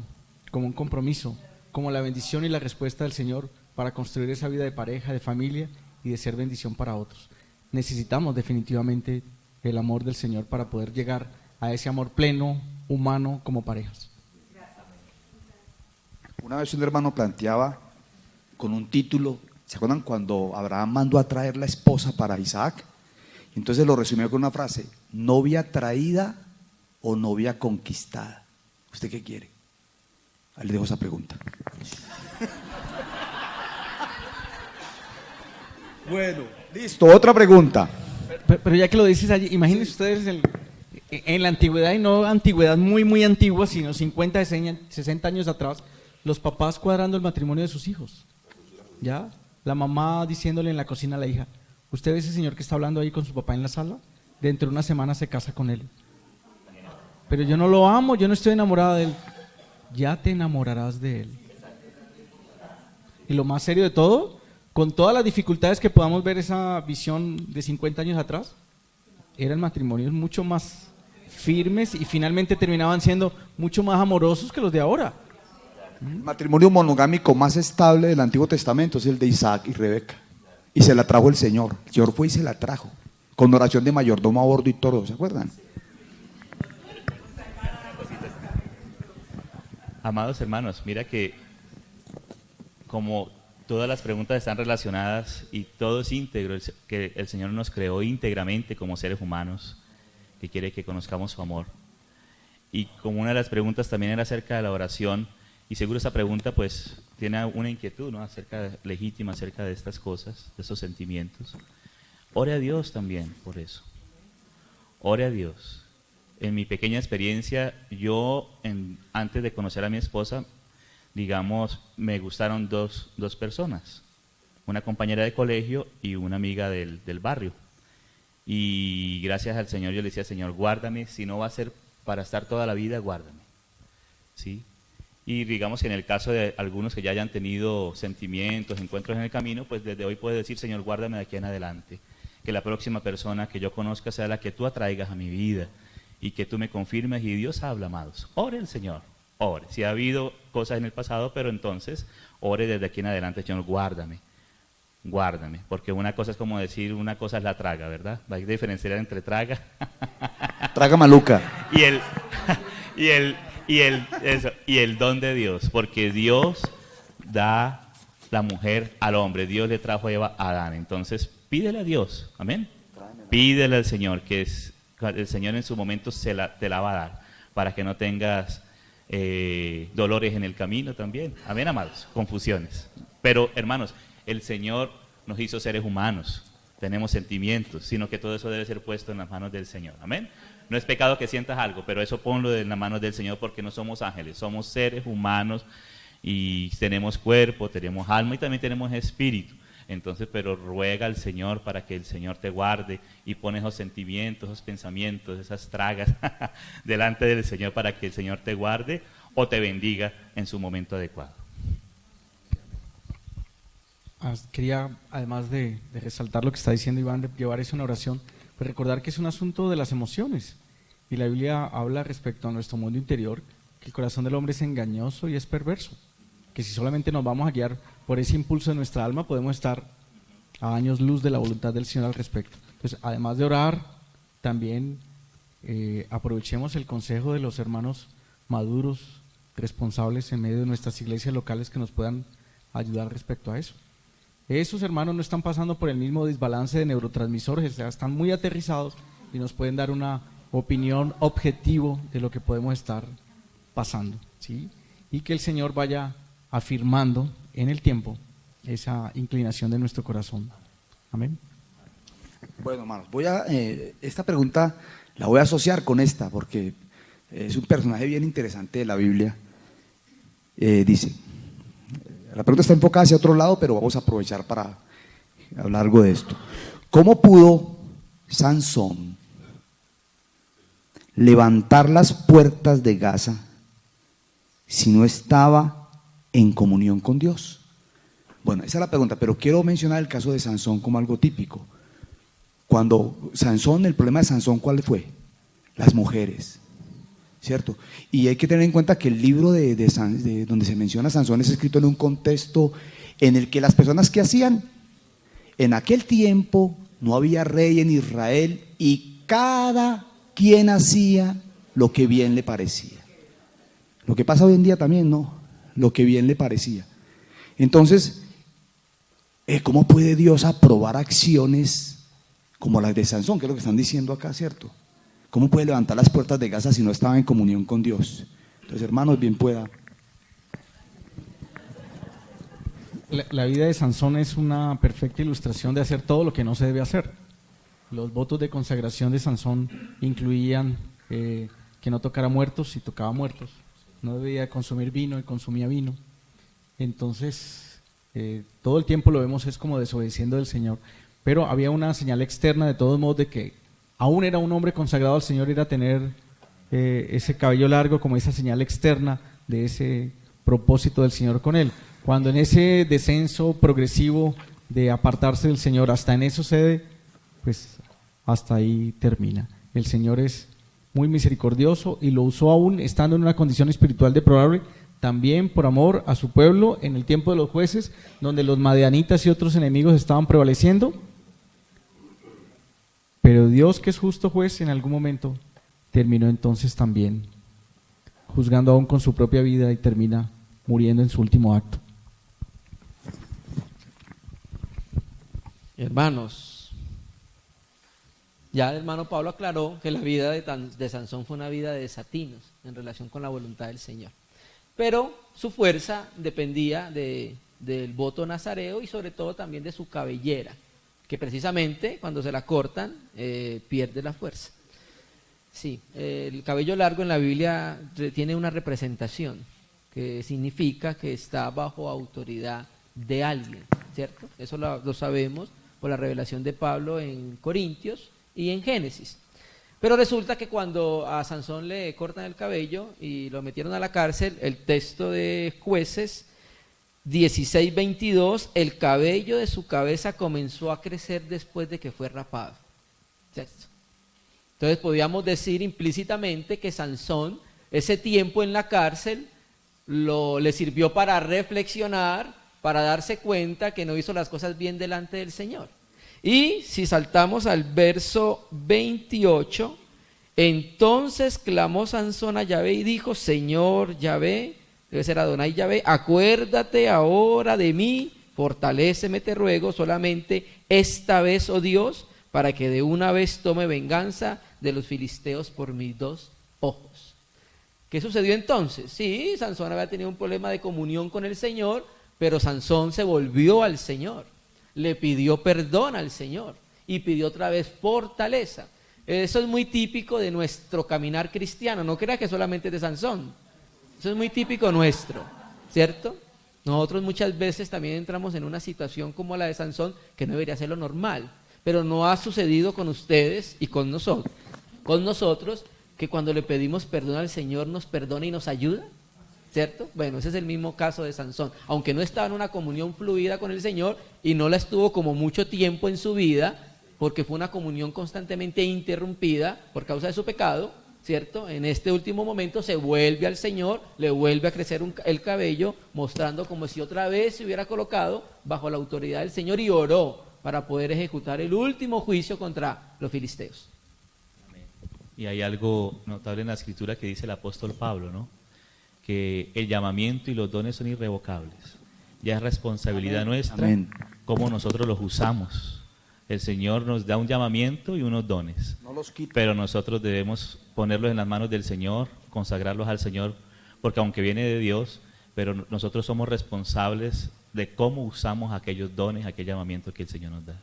como un compromiso, como la bendición y la respuesta del Señor para construir esa vida de pareja, de familia y de ser bendición para otros. Necesitamos definitivamente el amor del Señor para poder llegar a ese amor pleno, humano, como parejas. Una vez un hermano planteaba con un título, ¿se acuerdan cuando Abraham mandó a traer la esposa para Isaac? Entonces lo resumió con una frase, novia traída o novia conquistada. ¿Usted qué quiere? Ahí le dejo esa pregunta. Bueno, listo, otra pregunta. Pero ya que lo dices allí, imagínense ustedes en la antigüedad, y no antigüedad muy, muy antigua, sino 50, 60 años atrás, los papás cuadrando el matrimonio de sus hijos. ¿Ya? La mamá diciéndole en la cocina a la hija, ¿usted ve ese señor que está hablando ahí con su papá en la sala? Dentro de una semana se casa con él. Pero yo no lo amo, yo no estoy enamorada de él. Ya te enamorarás de él. Y lo más serio de todo, con todas las dificultades que podamos ver esa visión de 50 años atrás, eran matrimonios mucho más firmes y finalmente terminaban siendo mucho más amorosos que los de ahora. El matrimonio monogámico más estable del Antiguo Testamento es el de Isaac y Rebeca. Y se la trajo el Señor. El Señor fue y se la trajo. Con oración de mayordomo a bordo y todo, ¿se acuerdan? Amados hermanos, mira que como todas las preguntas están relacionadas y todo es íntegro, que el Señor nos creó íntegramente como seres humanos, que quiere que conozcamos su amor. Y como una de las preguntas también era acerca de la oración, y seguro esa pregunta pues tiene una inquietud, ¿no? Legítima acerca de estas cosas, de esos sentimientos. Ore a Dios también por eso. Ore a Dios. En mi pequeña experiencia, antes de conocer a mi esposa, digamos, me gustaron dos personas, una compañera de colegio y una amiga del barrio. Y gracias al Señor yo le decía, Señor, guárdame, si no va a ser para estar toda la vida, guárdame. ¿Sí? Y digamos que en el caso de algunos que ya hayan tenido sentimientos, encuentros en el camino, pues desde hoy puedo decir, Señor, guárdame de aquí en adelante. Que la próxima persona que yo conozca sea la que tú atraigas a mi vida y que tú me confirmes. Y Dios habla, amados. Ore el Señor, ore. Si ha habido cosas en el pasado, pero entonces ore desde aquí en adelante, Señor, guárdame. Guárdame, porque una cosa es como decir, una cosa es la traga, ¿verdad? Hay que diferenciar entre traga Traga maluca. y el don de Dios, porque Dios da la mujer al hombre. Dios le trajo a Eva a Adán. Entonces, pídele a Dios, amén. Pídele al Señor, que es el Señor en su momento te la va a dar, para que no tengas dolores en el camino también. Amén, amados, confusiones. Pero, hermanos, el Señor nos hizo seres humanos, tenemos sentimientos, sino que todo eso debe ser puesto en las manos del Señor. Amén. No es pecado que sientas algo, pero eso ponlo en las manos del Señor, porque no somos ángeles, somos seres humanos y tenemos cuerpo, tenemos alma y también tenemos espíritu. Entonces, pero ruega al Señor para que el Señor te guarde y pone esos sentimientos, esos pensamientos, esas tragas delante del Señor para que el Señor te guarde o te bendiga en su momento adecuado. Quería, además de resaltar lo que está diciendo Iván, de llevar eso a una oración, pues recordar que es un asunto de las emociones. Y la Biblia habla respecto a nuestro mundo interior, que el corazón del hombre es engañoso y es perverso. Que si solamente nos vamos a guiar por ese impulso de nuestra alma, podemos estar a años luz de la voluntad del Señor al respecto. Entonces, además de orar, también aprovechemos el consejo de los hermanos maduros, responsables en medio de nuestras iglesias locales que nos puedan ayudar respecto a eso. Esos hermanos no están pasando por el mismo desbalance de neurotransmisores, o sea, están muy aterrizados y nos pueden dar una opinión objetivo de lo que podemos estar pasando, ¿sí? Y que el Señor vaya afirmando en el tiempo esa inclinación de nuestro corazón. Amén. Bueno, hermanos, esta pregunta la voy a asociar con esta, porque es un personaje bien interesante de la Biblia. Dice, la pregunta está enfocada hacia otro lado, pero vamos a aprovechar para hablar algo de esto. ¿Cómo pudo Sansón levantar las puertas de Gaza si no estaba en comunión con Dios? Bueno, esa es la pregunta, pero quiero mencionar el caso de Sansón como algo típico. Cuando Sansón, el problema de Sansón, ¿cuál fue? Las mujeres, ¿cierto? Y hay que tener en cuenta que el libro de donde se menciona a Sansón es escrito en un contexto en el que las personas que hacían, en aquel tiempo no había rey en Israel y cada quien hacía lo que bien le parecía. Lo que pasa hoy en día también, ¿no? Lo que bien le parecía. Entonces, ¿cómo puede Dios aprobar acciones como las de Sansón, que es lo que están diciendo acá, ¿cierto? ¿Cómo puede levantar las puertas de Gaza si no estaba en comunión con Dios? Entonces, hermanos, bien pueda. La vida de Sansón es una perfecta ilustración de hacer todo lo que no se debe hacer. Los votos de consagración de Sansón incluían que no tocara muertos y tocaba muertos. No debía consumir vino y consumía vino. Entonces, todo el tiempo lo vemos es como desobedeciendo del Señor. Pero había una señal externa de todos modos de que aún era un hombre consagrado al Señor, era tener ese cabello largo como esa señal externa de ese propósito del Señor con él. Cuando en ese descenso progresivo de apartarse del Señor, hasta en eso cede, pues hasta ahí termina. El Señor es muy misericordioso y lo usó aún estando en una condición espiritual deplorable, también por amor a su pueblo en el tiempo de los jueces, donde los madianitas y otros enemigos estaban prevaleciendo. Pero Dios, que es justo juez, en algún momento terminó entonces también juzgando aún con su propia vida y termina muriendo en su último acto. Hermanos, ya el hermano Pablo aclaró que la vida de Sansón fue una vida de desatinos en relación con la voluntad del Señor. Pero su fuerza dependía del voto nazareo y sobre todo también de su cabellera, que precisamente cuando se la cortan pierde la fuerza. Sí, el cabello largo en la Biblia tiene una representación que significa que está bajo autoridad de alguien, ¿cierto? Eso lo sabemos por la revelación de Pablo en Corintios y en Génesis. Pero resulta que cuando a Sansón le cortan el cabello y lo metieron a la cárcel, el texto de Jueces 16:22, el cabello de su cabeza comenzó a crecer después de que fue rapado, ¿cierto? Entonces podríamos decir implícitamente que Sansón, ese tiempo en la cárcel, le sirvió para reflexionar, para darse cuenta que no hizo las cosas bien delante del Señor. Y si saltamos al verso 28, entonces clamó Sansón a Yahvé y dijo: Señor Yahvé, debe ser Adonai Yahvé, acuérdate ahora de mí, fortaléceme te ruego solamente esta vez, oh Dios, para que de una vez tome venganza de los filisteos por mis dos ojos. ¿Qué sucedió entonces? Sí, Sansón había tenido un problema de comunión con el Señor, pero Sansón se volvió al Señor, le pidió perdón al Señor y pidió otra vez fortaleza. Eso es muy típico de nuestro caminar cristiano, no crea que solamente es de Sansón, eso es muy típico nuestro, ¿cierto? Nosotros muchas veces también entramos en una situación como la de Sansón, que no debería ser lo normal, pero no ha sucedido con ustedes y con nosotros, que cuando le pedimos perdón al Señor nos perdona y nos ayuda, ¿cierto? Bueno, ese es el mismo caso de Sansón, aunque no estaba en una comunión fluida con el Señor y no la estuvo como mucho tiempo en su vida, porque fue una comunión constantemente interrumpida por causa de su pecado, ¿cierto? En este último momento se vuelve al Señor, le vuelve a crecer el cabello, mostrando como si otra vez se hubiera colocado bajo la autoridad del Señor y oró para poder ejecutar el último juicio contra los filisteos. Y hay algo notable en la escritura que dice el apóstol Pablo, ¿no? Que el llamamiento y los dones son irrevocables. Ya es responsabilidad nuestra cómo nosotros los usamos. El Señor nos da un llamamiento y unos dones, No los quita. pero nosotros debemos ponerlos en las manos del Señor, consagrarlos al Señor, porque aunque viene de Dios, pero nosotros somos responsables de cómo usamos aquellos dones, aquel llamamiento que el Señor nos da.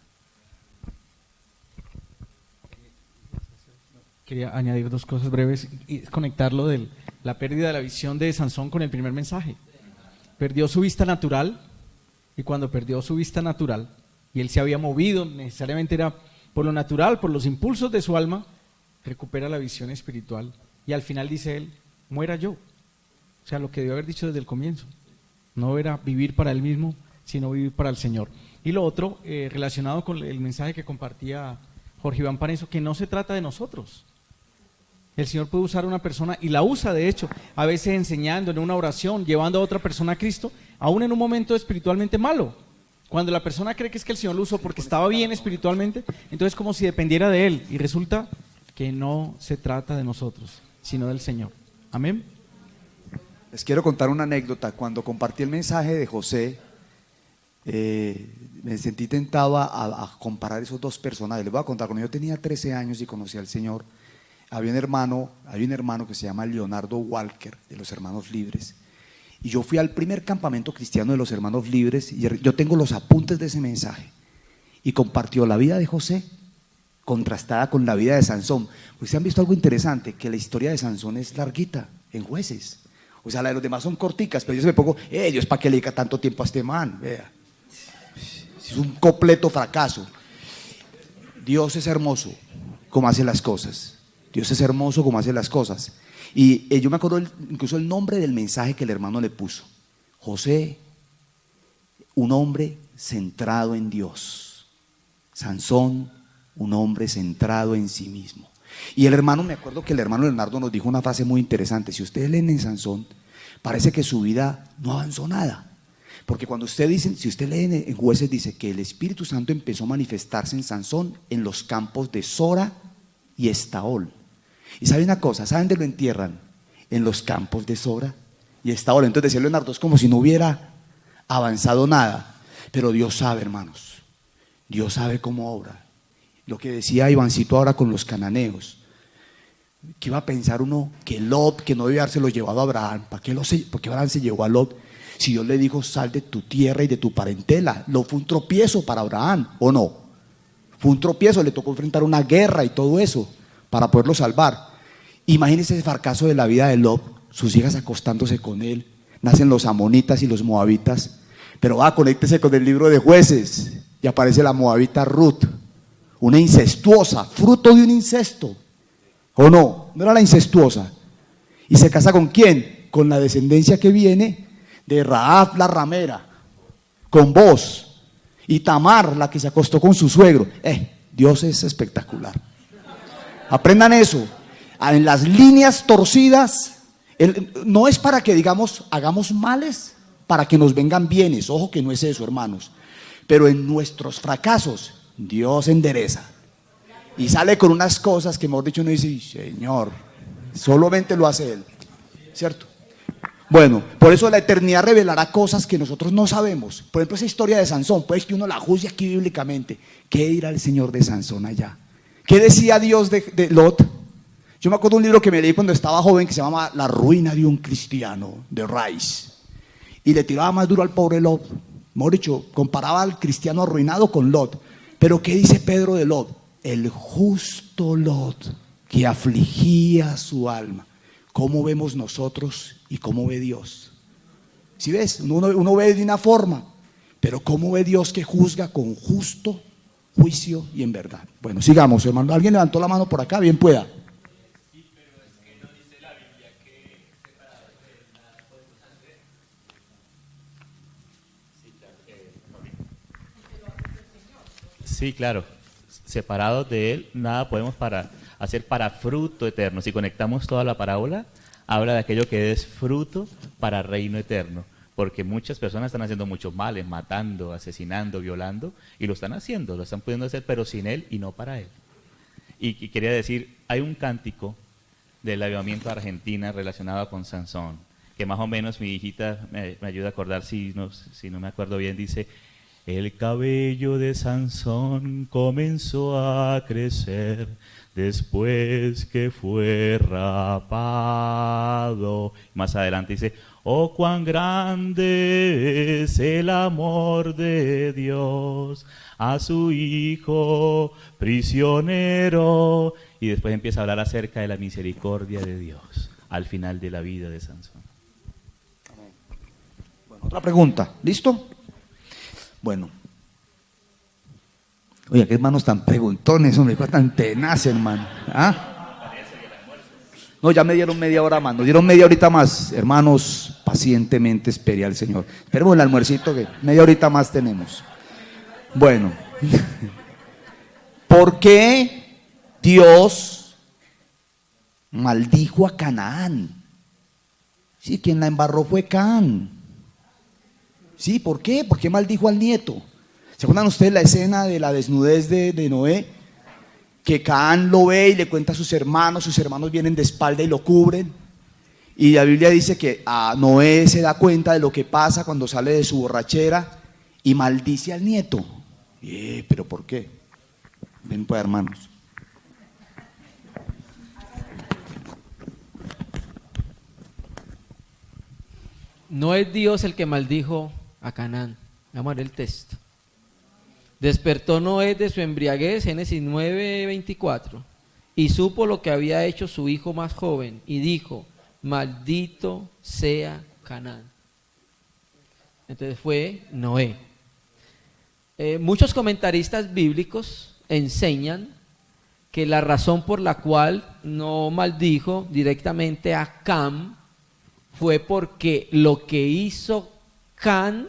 Quería añadir dos cosas breves y conectarlo de la pérdida de la visión de Sansón con el primer mensaje. Perdió su vista natural, y cuando perdió su vista natural, y él se había movido, necesariamente era por lo natural, por los impulsos de su alma, recupera la visión espiritual. Y al final dice él, muera yo. O sea, lo que debió haber dicho desde el comienzo. No era vivir para él mismo, sino vivir para el Señor. Y lo otro, relacionado con el mensaje que compartía Jorge Iván Paneso, que no se trata de nosotros. El Señor puede usar a una persona, y la usa de hecho, a veces enseñando en una oración, llevando a otra persona a Cristo, aún en un momento espiritualmente malo. Cuando la persona cree que es que el Señor lo usó porque estaba bien espiritualmente, entonces como si dependiera de Él, y resulta que no se trata de nosotros, sino del Señor. Amén. Les quiero contar una anécdota. Cuando compartí el mensaje de José, me sentí tentado a comparar esos dos personajes. Les voy a contar, cuando yo tenía 13 años y conocí al Señor, hay un hermano que se llama Leonardo Walker, de los Hermanos Libres, y yo fui al primer campamento cristiano de los Hermanos Libres, y yo tengo los apuntes de ese mensaje, y compartió la vida de José contrastada con la vida de Sansón. Ustedes han visto algo interesante, que la historia de Sansón es larguita en Jueces. O sea, la de los demás son corticas, pero yo se me pongo, Dios, ¿para qué le dedica tanto tiempo a este man? Vea, es un completo fracaso. Dios es hermoso como hace las cosas. Dios es hermoso como hace las cosas. Y yo me acuerdo incluso el nombre del mensaje que el hermano le puso. José, un hombre centrado en Dios. Sansón, un hombre centrado en sí mismo. Y el hermano, me acuerdo que el hermano Leonardo nos dijo una frase muy interesante. Si ustedes leen en Sansón, parece que su vida no avanzó nada. Porque cuando si usted lee en Jueces, dice que el Espíritu Santo empezó a manifestarse en Sansón en los campos de Sora y Estaol. Y sabe una cosa, ¿saben dónde lo entierran? En los campos de Sora y Estaol. Entonces decía Leonardo, es como si no hubiera avanzado nada. Pero Dios sabe, hermanos, Dios sabe cómo obra. Lo que decía Ivancito ahora con los cananeos, que iba a pensar uno que Lot, que no debía habérselo llevado a Abraham. ¿Por qué Abraham se llevó a Lot? Si Dios le dijo, sal de tu tierra y de tu parentela. Lot fue un tropiezo para Abraham, ¿o no? Fue un tropiezo, le tocó enfrentar una guerra y todo eso para poderlo salvar. Imagínense ese fracaso de la vida de Lot, sus hijas acostándose con él, nacen los amonitas y los moabitas. Pero conéctese con el libro de Jueces y aparece la moabita Ruth, una incestuosa, fruto de un incesto, ¿o no? No era la incestuosa. ¿Y se casa con quién? Con la descendencia que viene de Rahab la ramera, con Boz, y Tamar, la que se acostó con su suegro. Dios es espectacular. Aprendan eso. En las líneas torcidas, no es para que digamos hagamos males para que nos vengan bienes. Ojo que no es eso, hermanos. Pero en nuestros fracasos Dios endereza y sale con unas cosas que, mejor dicho, uno dice, Señor, solamente lo hace Él, ¿cierto? Bueno, por eso la eternidad revelará cosas que nosotros no sabemos. Por ejemplo, esa historia de Sansón, pues que uno la juzgue aquí bíblicamente. ¿Qué dirá el Señor de Sansón allá? ¿Qué decía Dios de Lot? Yo me acuerdo de un libro que me leí cuando estaba joven que se llama La ruina de un cristiano, de Rice, y le tiraba más duro al pobre Lot. Mejor dicho, comparaba al cristiano arruinado con Lot. Pero ¿qué dice Pedro de Lot? El justo Lot, que afligía su alma. ¿Cómo vemos nosotros y cómo ve Dios? ¿Sí ves? Uno ve de una forma, pero ¿cómo ve Dios que juzga con justo juicio y en verdad? Bueno, sigamos, hermano. ¿Alguien levantó la mano por acá? Bien pueda. Sí, claro. Separados de Él, nada podemos hacer para fruto eterno. Si conectamos toda la parábola, habla de aquello que es fruto para reino eterno. Porque muchas personas están haciendo muchos males, matando, asesinando, violando, y lo están haciendo, lo están pudiendo hacer, pero sin Él y no para Él. Y quería decir, hay un cántico del avivamiento de Argentina relacionado con Sansón, que más o menos mi hijita me ayuda a acordar, si no me acuerdo bien, dice: el cabello de Sansón comenzó a crecer después que fue rapado. Más adelante dice: oh, cuán grande es el amor de Dios a su hijo prisionero. Y después empieza a hablar acerca de la misericordia de Dios al final de la vida de Sansón. Bueno, otra pregunta, ¿listo? Bueno. Oye, qué hermanos tan preguntones, hombre, tan tenaz, hermano. ¿Ah? No, ya me dieron media hora más, nos dieron media horita más. Hermanos, pacientemente espere al Señor. Esperemos el almuercito, que media horita más tenemos. Bueno, ¿por qué Dios maldijo a Canaán? Sí, quien la embarró fue Canaán. Sí, ¿por qué? ¿Por qué maldijo al nieto? ¿Se acuerdan ustedes la escena de la desnudez de Noé? Que Canaán lo ve y le cuenta a sus hermanos vienen de espalda y lo cubren. Y la Biblia dice que a Noé se da cuenta de lo que pasa cuando sale de su borrachera y maldice al nieto. ¿Pero por qué? Ven pues, hermanos. No es Dios el que maldijo a Canaán. Vamos a ver el texto. Despertó Noé de su embriaguez, Génesis 9:24, y supo lo que había hecho su hijo más joven, y dijo: maldito sea Canaán. Entonces fue Noé. Muchos comentaristas bíblicos enseñan que la razón por la cual no maldijo directamente a Cam fue porque lo que hizo Cam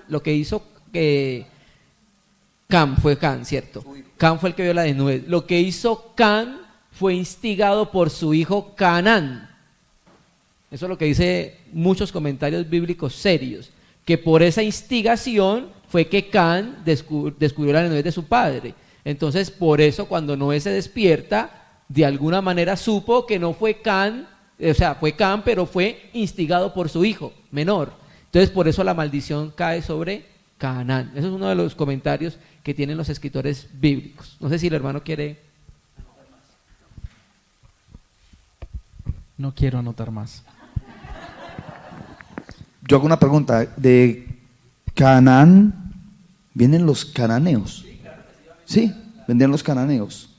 fue Cam, ¿cierto? Cam fue el que vio la desnudez. Lo que hizo Cam fue instigado por su hijo Canaán. Eso es lo que dice muchos comentarios bíblicos serios, que por esa instigación fue que Cam descubrió la desnudez de su padre. Entonces, por eso cuando Noé se despierta, de alguna manera supo que no fue Cam, o sea, fue Cam, pero fue instigado por su hijo menor. Entonces, por eso la maldición cae sobre Canaán. Eso es uno de los comentarios que tienen los escritores bíblicos. No sé si el hermano quiere. No quiero anotar más. Yo hago una pregunta. ¿De Canaán vienen los cananeos? Sí, vendían los cananeos.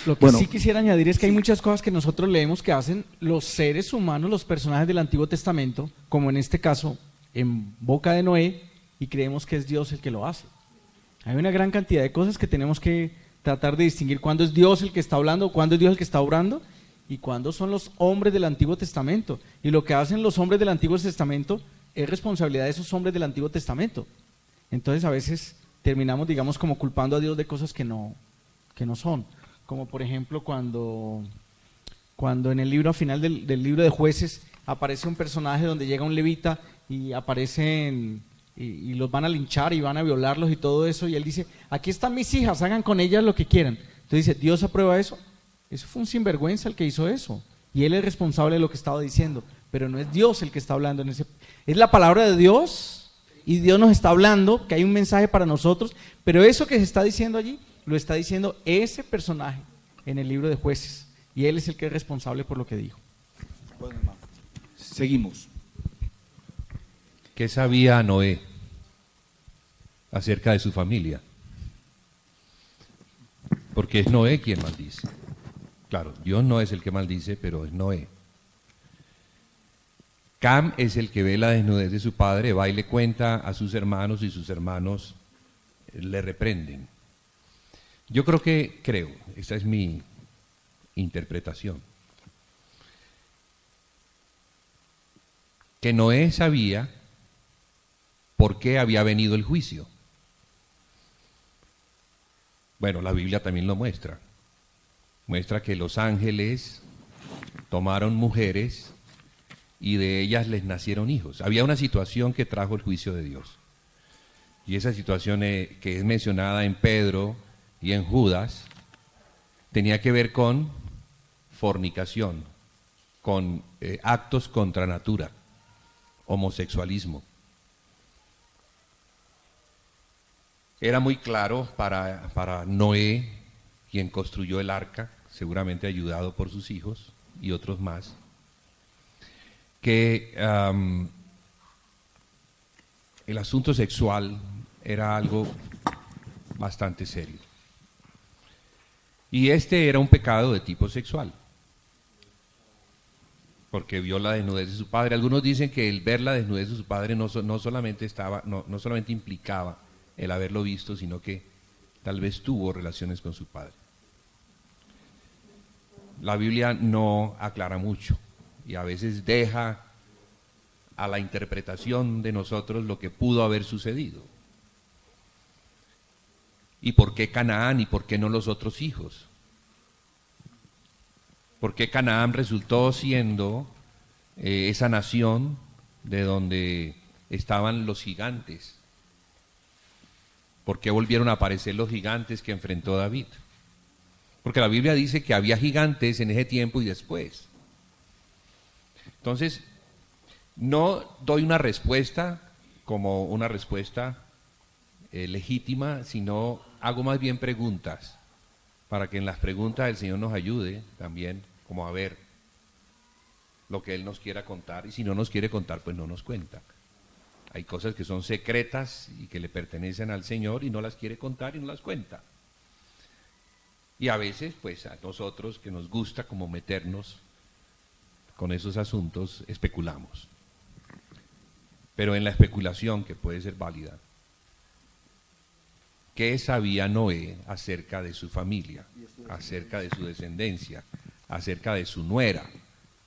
Lo que Bueno. sí quisiera añadir es que hay muchas cosas que nosotros leemos que hacen los seres humanos, los personajes del Antiguo Testamento, como en este caso, en boca de Noé, y creemos que es Dios el que lo hace. Hay una gran cantidad de cosas que tenemos que tratar de distinguir cuándo es Dios el que está hablando, cuándo es Dios el que está obrando, y cuándo son los hombres del Antiguo Testamento. Y lo que hacen los hombres del Antiguo Testamento es responsabilidad de esos hombres del Antiguo Testamento. Entonces a veces terminamos, digamos, como culpando a Dios de cosas que no son. Como por ejemplo cuando en el libro, al final del libro de Jueces, aparece un personaje donde llega un levita y aparecen y los van a linchar y van a violarlos y todo eso, y él dice: aquí están mis hijas, hagan con ellas lo que quieran. Entonces dice: ¿Dios aprueba eso? Eso fue un sinvergüenza el que hizo eso, y él es responsable de lo que estaba diciendo, pero no es Dios el que está hablando en ese. Es la palabra de Dios, y Dios nos está hablando, que hay un mensaje para nosotros, pero eso que se está diciendo allí lo está diciendo ese personaje en el libro de Jueces, y él es el que es responsable por lo que dijo. Bueno, hermano. Seguimos. ¿Qué sabía Noé acerca de su familia? Porque es Noé quien maldice. Claro, Dios no es el que maldice, pero es Noé. Cam es el que ve la desnudez de su padre, va y le cuenta a sus hermanos y sus hermanos le reprenden. Yo creo, esta es mi interpretación, que Noé sabía por qué había venido el juicio. Bueno, la Biblia también lo muestra. Muestra que los ángeles tomaron mujeres y de ellas les nacieron hijos. Había una situación que trajo el juicio de Dios. Y esa situación que es mencionada en Pedro y en Judas tenía que ver con fornicación, con actos contra natura, homosexualismo. Era muy claro para Noé, quien construyó el arca, seguramente ayudado por sus hijos y otros más, que el asunto sexual era algo bastante serio. Y este era un pecado de tipo sexual, porque vio la desnudez de su padre. Algunos dicen que el ver la desnudez de su padre no solamente implicaba el haberlo visto, sino que tal vez tuvo relaciones con su padre. La Biblia no aclara mucho y a veces deja a la interpretación de nosotros lo que pudo haber sucedido. ¿Y por qué Canaán y por qué no los otros hijos? ¿Por qué Canaán resultó siendo esa nación de donde estaban los gigantes? ¿Por qué volvieron a aparecer los gigantes que enfrentó David? Porque la Biblia dice que había gigantes en ese tiempo y después. Entonces, no doy una respuesta como una respuesta legítima, sino hago más bien preguntas, para que en las preguntas el Señor nos ayude también, como a ver lo que Él nos quiera contar, y si no nos quiere contar, pues no nos cuenta. Hay cosas que son secretas y que le pertenecen al Señor y no las quiere contar y no las cuenta. Y a veces, pues a nosotros que nos gusta como meternos con esos asuntos, especulamos. Pero en la especulación, que puede ser válida, ¿qué sabía Noé acerca de su familia, acerca de su descendencia, acerca de su nuera,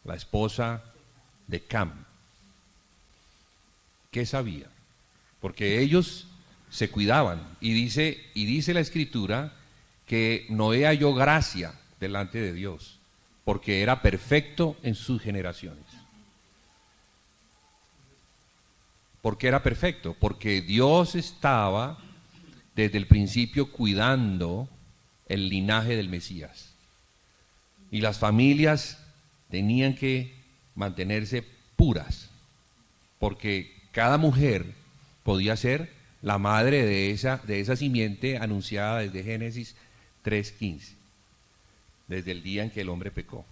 la esposa de Cam? ¿Qué sabía? Porque ellos se cuidaban y dice la Escritura que Noé halló gracia delante de Dios, porque era perfecto en sus generaciones. ¿Por qué era perfecto? Porque Dios estaba desde el principio cuidando el linaje del Mesías. Y las familias tenían que mantenerse puras, porque cada mujer podía ser la madre de esa simiente anunciada desde Génesis 3:15, desde el día en que el hombre pecó.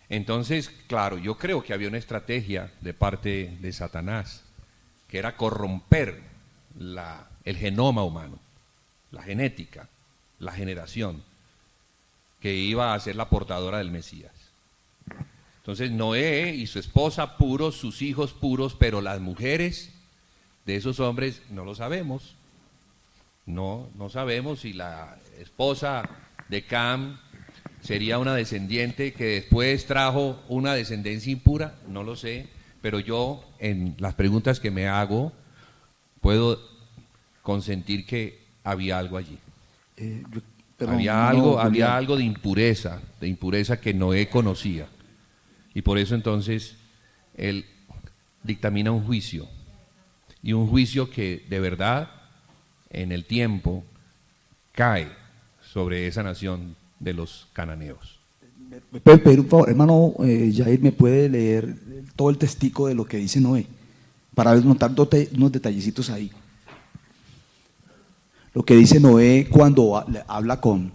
Entonces, claro, yo creo que había una estrategia de parte de Satanás, que era corromper el genoma humano, la genética, la generación, que iba a ser la portadora del Mesías. Entonces, Noé y su esposa puros, sus hijos puros, pero las mujeres de esos hombres no lo sabemos. No sabemos si la esposa de Cam sería una descendiente que después trajo una descendencia impura, no lo sé, pero yo en las preguntas que me hago puedo consentir que había algo allí. Había algo de impureza que Noé conocía. Y por eso entonces él dictamina un juicio, y un juicio que de verdad en el tiempo cae sobre esa nación de los cananeos. ¿Me puede pedir un favor, hermano Jair? ¿Me puede leer todo el testigo de lo que dice Noé? Para notar unos detallecitos ahí. Lo que dice Noé cuando habla con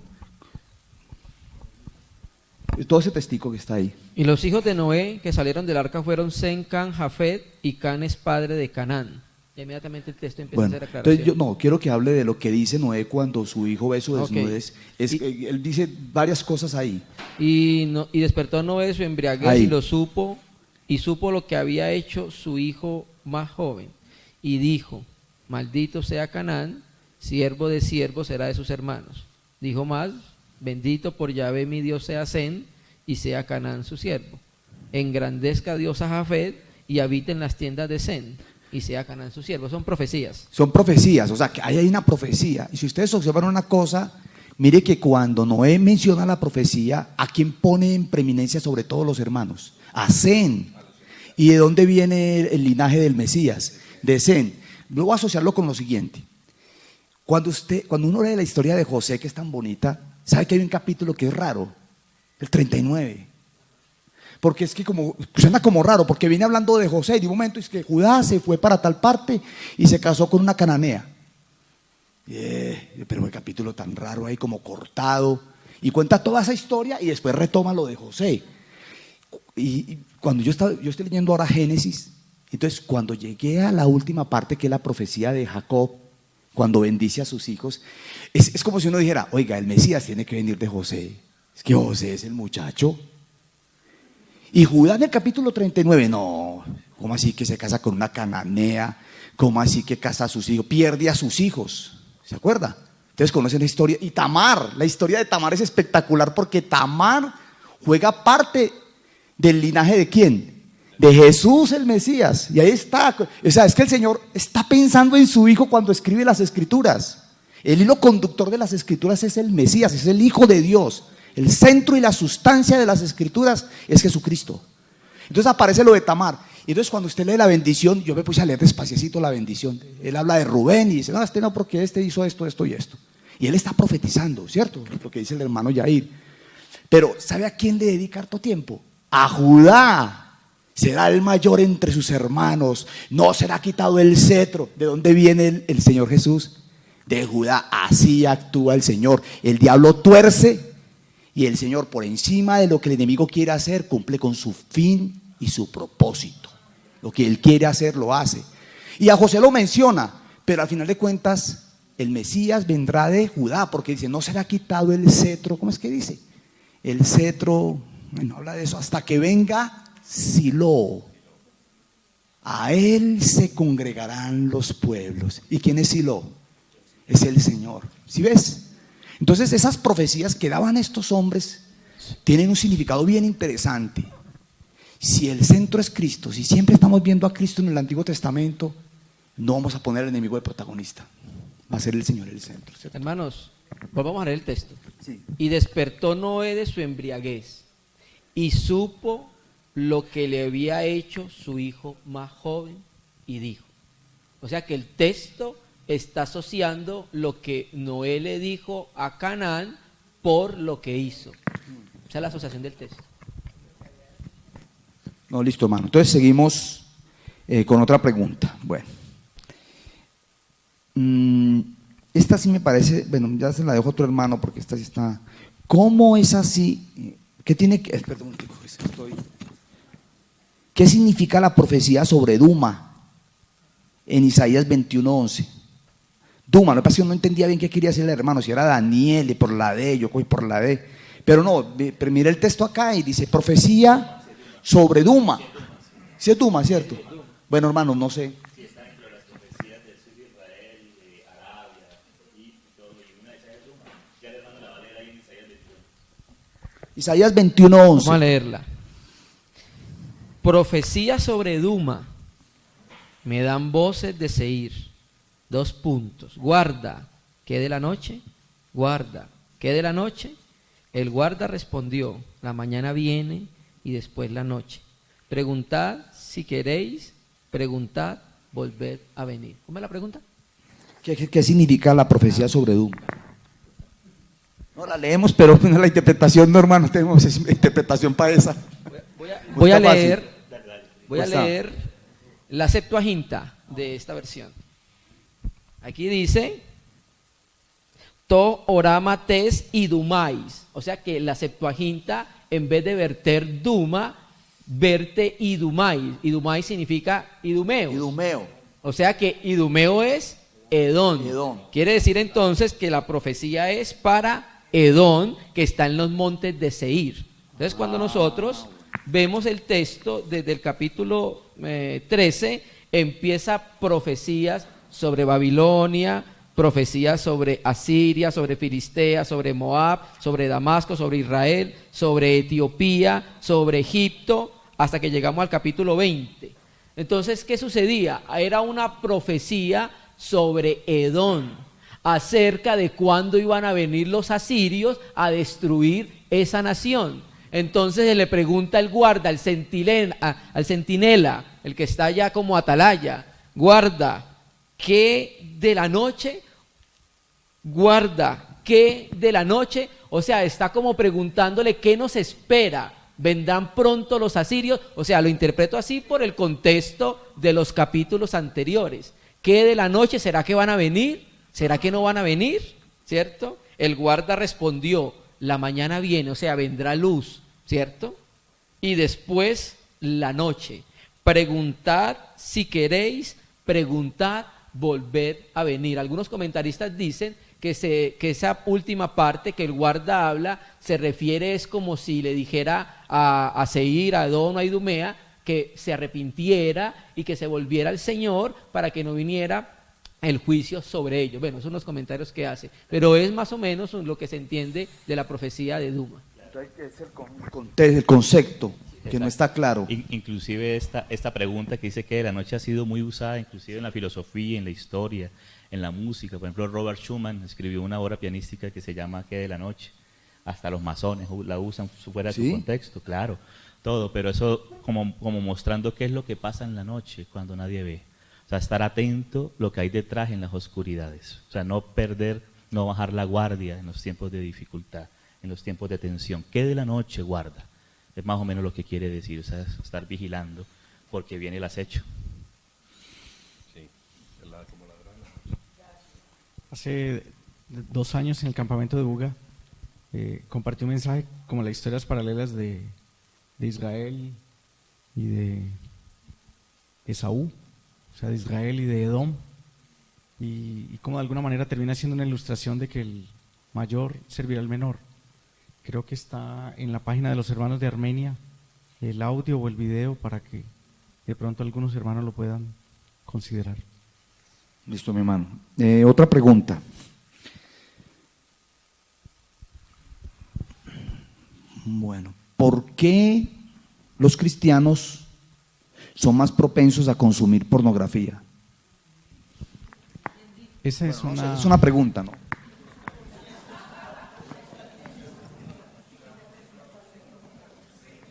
todo ese testigo que está ahí. Y los hijos de Noé que salieron del arca fueron Sem, Can, Jafet, y Can es padre de Canaán. Y inmediatamente el texto empieza a hacer aclaración. Entonces yo quiero que hable de lo que dice Noé cuando su hijo ve su desnudez. Él dice varias cosas ahí. Y despertó Noé de su embriaguez Ahí. y lo supo, y supo lo que había hecho su hijo más joven, y dijo, maldito sea Canaán, siervo de siervos será de sus hermanos. Dijo más, bendito por Yahvé mi Dios sea Sen, y sea Canaán su siervo. Engrandezca Dios a Jafet, y habite en las tiendas de Sen, y sea Canaán su siervo. Son profecías. Son profecías, o sea, que ahí hay una profecía. Y si ustedes observan una cosa, mire que cuando Noé menciona la profecía, ¿a quién pone en preeminencia sobre todos los hermanos? A Sem. ¿Y de dónde viene el linaje del Mesías? De Sem. Luego asociarlo con lo siguiente. Cuando uno lee la historia de José, que es tan bonita, ¿sabe que hay un capítulo que es raro? El 39. Porque es que suena como raro, porque viene hablando de José y de un momento es que Judá se fue para tal parte y se casó con una cananea. Pero el capítulo tan raro ahí como cortado, y cuenta toda esa historia y después retoma lo de José. Y cuando yo estoy leyendo ahora Génesis, entonces cuando llegué a la última parte, que es la profecía de Jacob, cuando bendice a sus hijos, es como si uno dijera, oiga, el Mesías tiene que venir de José, es que José es el muchacho. Y Judá en el capítulo 39, no, ¿cómo así que se casa con una cananea? ¿Cómo así que casa a sus hijos? Pierde a sus hijos, ¿se acuerda? Ustedes conocen la historia. Y Tamar, la historia de Tamar es espectacular porque Tamar juega parte del linaje de ¿quién? De Jesús el Mesías. Y ahí está, o sea, es que el Señor está pensando en su hijo cuando escribe las escrituras. El hilo conductor de las escrituras es el Mesías, es el Hijo de Dios. El centro y la sustancia de las escrituras es Jesucristo. Entonces aparece lo de Tamar. Y entonces cuando usted lee la bendición, yo me puse a leer despaciecito la bendición. Él habla de Rubén y dice, no, este no, porque este hizo esto, esto y esto. Y él está profetizando, ¿cierto? Lo que dice el hermano Yair. Pero ¿sabe a quién le dedica harto tiempo? A Judá. Será el mayor entre sus hermanos. No será quitado el cetro. ¿De dónde viene el Señor Jesús? De Judá. Así actúa el Señor. El diablo tuerce. Y el Señor, por encima de lo que el enemigo quiere hacer, cumple con su fin y su propósito. Lo que él quiere hacer, lo hace. Y a José lo menciona, pero al final de cuentas, el Mesías vendrá de Judá, porque dice, no será quitado el cetro. ¿Cómo es que dice? El cetro, bueno, habla de eso, hasta que venga Silo. A él se congregarán los pueblos. ¿Y quién es Silo? Es el Señor. ¿Sí ves? Entonces esas profecías que daban estos hombres tienen un significado bien interesante. Si el centro es Cristo, si siempre estamos viendo a Cristo en el Antiguo Testamento, no vamos a poner al enemigo de protagonista. Va a ser el Señor el centro, ¿cierto? Hermanos, volvamos a leer el texto. Sí. Y despertó Noé de su embriaguez y supo lo que le había hecho su hijo más joven y dijo. O sea que el texto está asociando lo que Noé le dijo a Canaán por lo que hizo. Esa es la asociación del texto. No, listo, hermano. Entonces seguimos con otra pregunta. Bueno, esta sí me parece, bueno, ya se la dejo a otro hermano porque esta sí está. ¿Cómo es así? ¿Qué tiene que? Perdón, ¿qué significa la profecía sobre Duma en Isaías 21:11? Duma, lo que pasa es que yo no entendía bien qué quería decir el hermano, si era Daniel, por la D, yo voy por la D. Pero no, pero mira el texto acá y dice profecía sobre Duma. Sí es Duma, ¿cierto? Bueno, hermano, no sé. Sí, está dentro de las profecías del sur de Israel, de Arabia, Egipto, y una de esas es Duma. Ya el hermano la va a leer ahí en Isaías 21. Isaías 21:11. Vamos a leerla. Profecía sobre Duma. Me dan voces de Seir. 2 puntos. Guarda, ¿qué de la noche? Guarda, ¿qué de la noche? El guarda respondió, la mañana viene y después la noche. Preguntad si queréis, preguntad, volver a venir. ¿Cómo es la pregunta? ¿Qué significa la profecía sobre Duma? No la leemos, pero la interpretación no, hermano, tenemos interpretación para esa. Voy a está leer, Pues la Septuaginta de esta versión. Aquí dice To orama tes y dumais. O sea que la Septuaginta, en vez de verter Duma, verte idumais. Idumais significa idumeos. Idumeo. O sea que idumeo es Edón. Edom. Quiere decir entonces que la profecía es para Edón, que está en los montes de Seir. Entonces cuando nosotros vemos el texto desde el capítulo 13, empieza profecías sobre Babilonia, profecías sobre Asiria, sobre Filistea, sobre Moab, sobre Damasco, sobre Israel, sobre Etiopía, sobre Egipto, hasta que llegamos al capítulo 20. Entonces, ¿qué sucedía? Era una profecía sobre Edom, acerca de cuándo iban a venir los asirios a destruir esa nación. Entonces se le pregunta al guarda, al centinela, el que está allá como atalaya: guarda, ¿qué de la noche? Guarda, ¿qué de la noche? O sea, está como preguntándole qué nos espera. ¿Vendrán pronto los asirios? O sea, lo interpreto así por el contexto de los capítulos anteriores. ¿Qué de la noche? ¿Será que van a venir? ¿Será que no van a venir? ¿Cierto? El guarda respondió: la mañana viene, o sea, vendrá luz, ¿cierto? Y después la noche. Preguntad si queréis, preguntad, volved a venir. Algunos comentaristas dicen que esa última parte que el guarda habla se refiere, es como si le dijera a Seir, a Edom, a Idumea, que se arrepintiera y que se volviera al Señor para que no viniera el juicio sobre ellos. Bueno, son los comentarios que hace, pero es más o menos lo que se entiende de la profecía de Duma. Es el concepto que no está claro. Inclusive esta pregunta que dice que la noche ha sido muy usada, inclusive en la filosofía, en la historia, en la música. Por ejemplo, Robert Schumann escribió una obra pianística que se llama ¿Qué de la noche? Hasta los masones la usan fuera de su contexto, claro, todo, pero eso como mostrando qué es lo que pasa en la noche cuando nadie ve. O sea, estar atento a lo que hay detrás en las oscuridades. O sea, no perder, no bajar la guardia en los tiempos de dificultad, en los tiempos de tensión. ¿Qué de la noche guarda? Es más o menos lo que quiere decir, o sea, estar vigilando porque viene el acecho. Hace 2 años en el campamento de Buga compartí un mensaje como las historias paralelas de Israel y de Esaú, o sea, de Israel y de Edom, y como de alguna manera termina siendo una ilustración de que el mayor servirá al menor. Creo que está en la página de los hermanos de Armenia el audio o el video para que de pronto algunos hermanos lo puedan considerar. Listo, mi hermano. Otra pregunta. Bueno, ¿por qué los cristianos son más propensos a consumir pornografía? Esa es una pregunta, ¿no?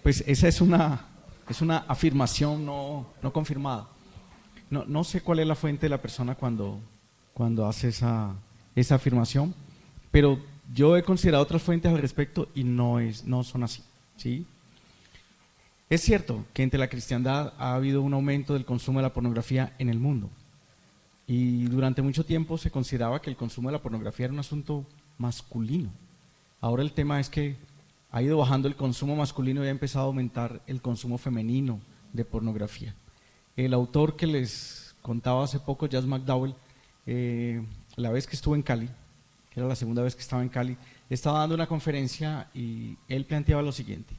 Pues esa es una afirmación no confirmada. No sé cuál es la fuente de la persona cuando hace esa afirmación, pero yo he considerado otras fuentes al respecto y no son así, ¿sí? Es cierto que entre la cristiandad ha habido un aumento del consumo de la pornografía en el mundo, y durante mucho tiempo se consideraba que el consumo de la pornografía era un asunto masculino. Ahora el tema es que ha ido bajando el consumo masculino y ha empezado a aumentar el consumo femenino de pornografía. El autor que les contaba hace poco, Jas McDowell, la vez que estuvo en Cali, que era la segunda vez que estaba en Cali, estaba dando una conferencia y él planteaba lo siguiente: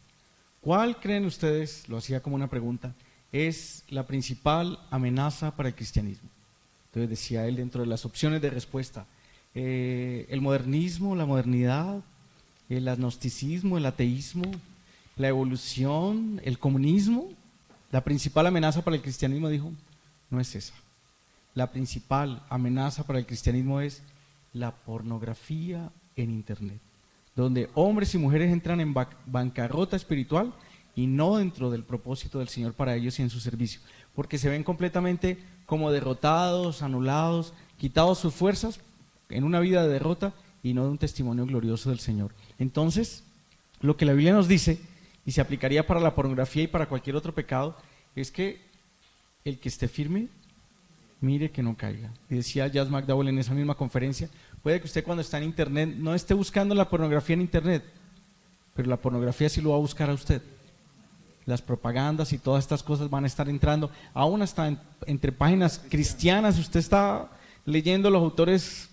¿cuál creen ustedes, lo hacía como una pregunta, es la principal amenaza para el cristianismo? Entonces decía él, dentro de las opciones de respuesta, el modernismo, la modernidad, el agnosticismo, el ateísmo, la evolución, el comunismo. La principal amenaza para el cristianismo, dijo, no es esa. La principal amenaza para el cristianismo es la pornografía en internet, donde hombres y mujeres entran en bancarrota espiritual y no dentro del propósito del Señor para ellos y en su servicio, porque se ven completamente como derrotados, anulados, quitados sus fuerzas en una vida de derrota y no de un testimonio glorioso del Señor. Entonces, lo que la Biblia nos dice, y se aplicaría para la pornografía y para cualquier otro pecado, es que el que esté firme, mire que no caiga. Y decía Jas McDowell en esa misma conferencia, puede que usted cuando está en internet no esté buscando la pornografía en internet, pero la pornografía sí lo va a buscar a usted. Las propagandas y todas estas cosas van a estar entrando, aún hasta entre páginas cristianas. Usted está leyendo los autores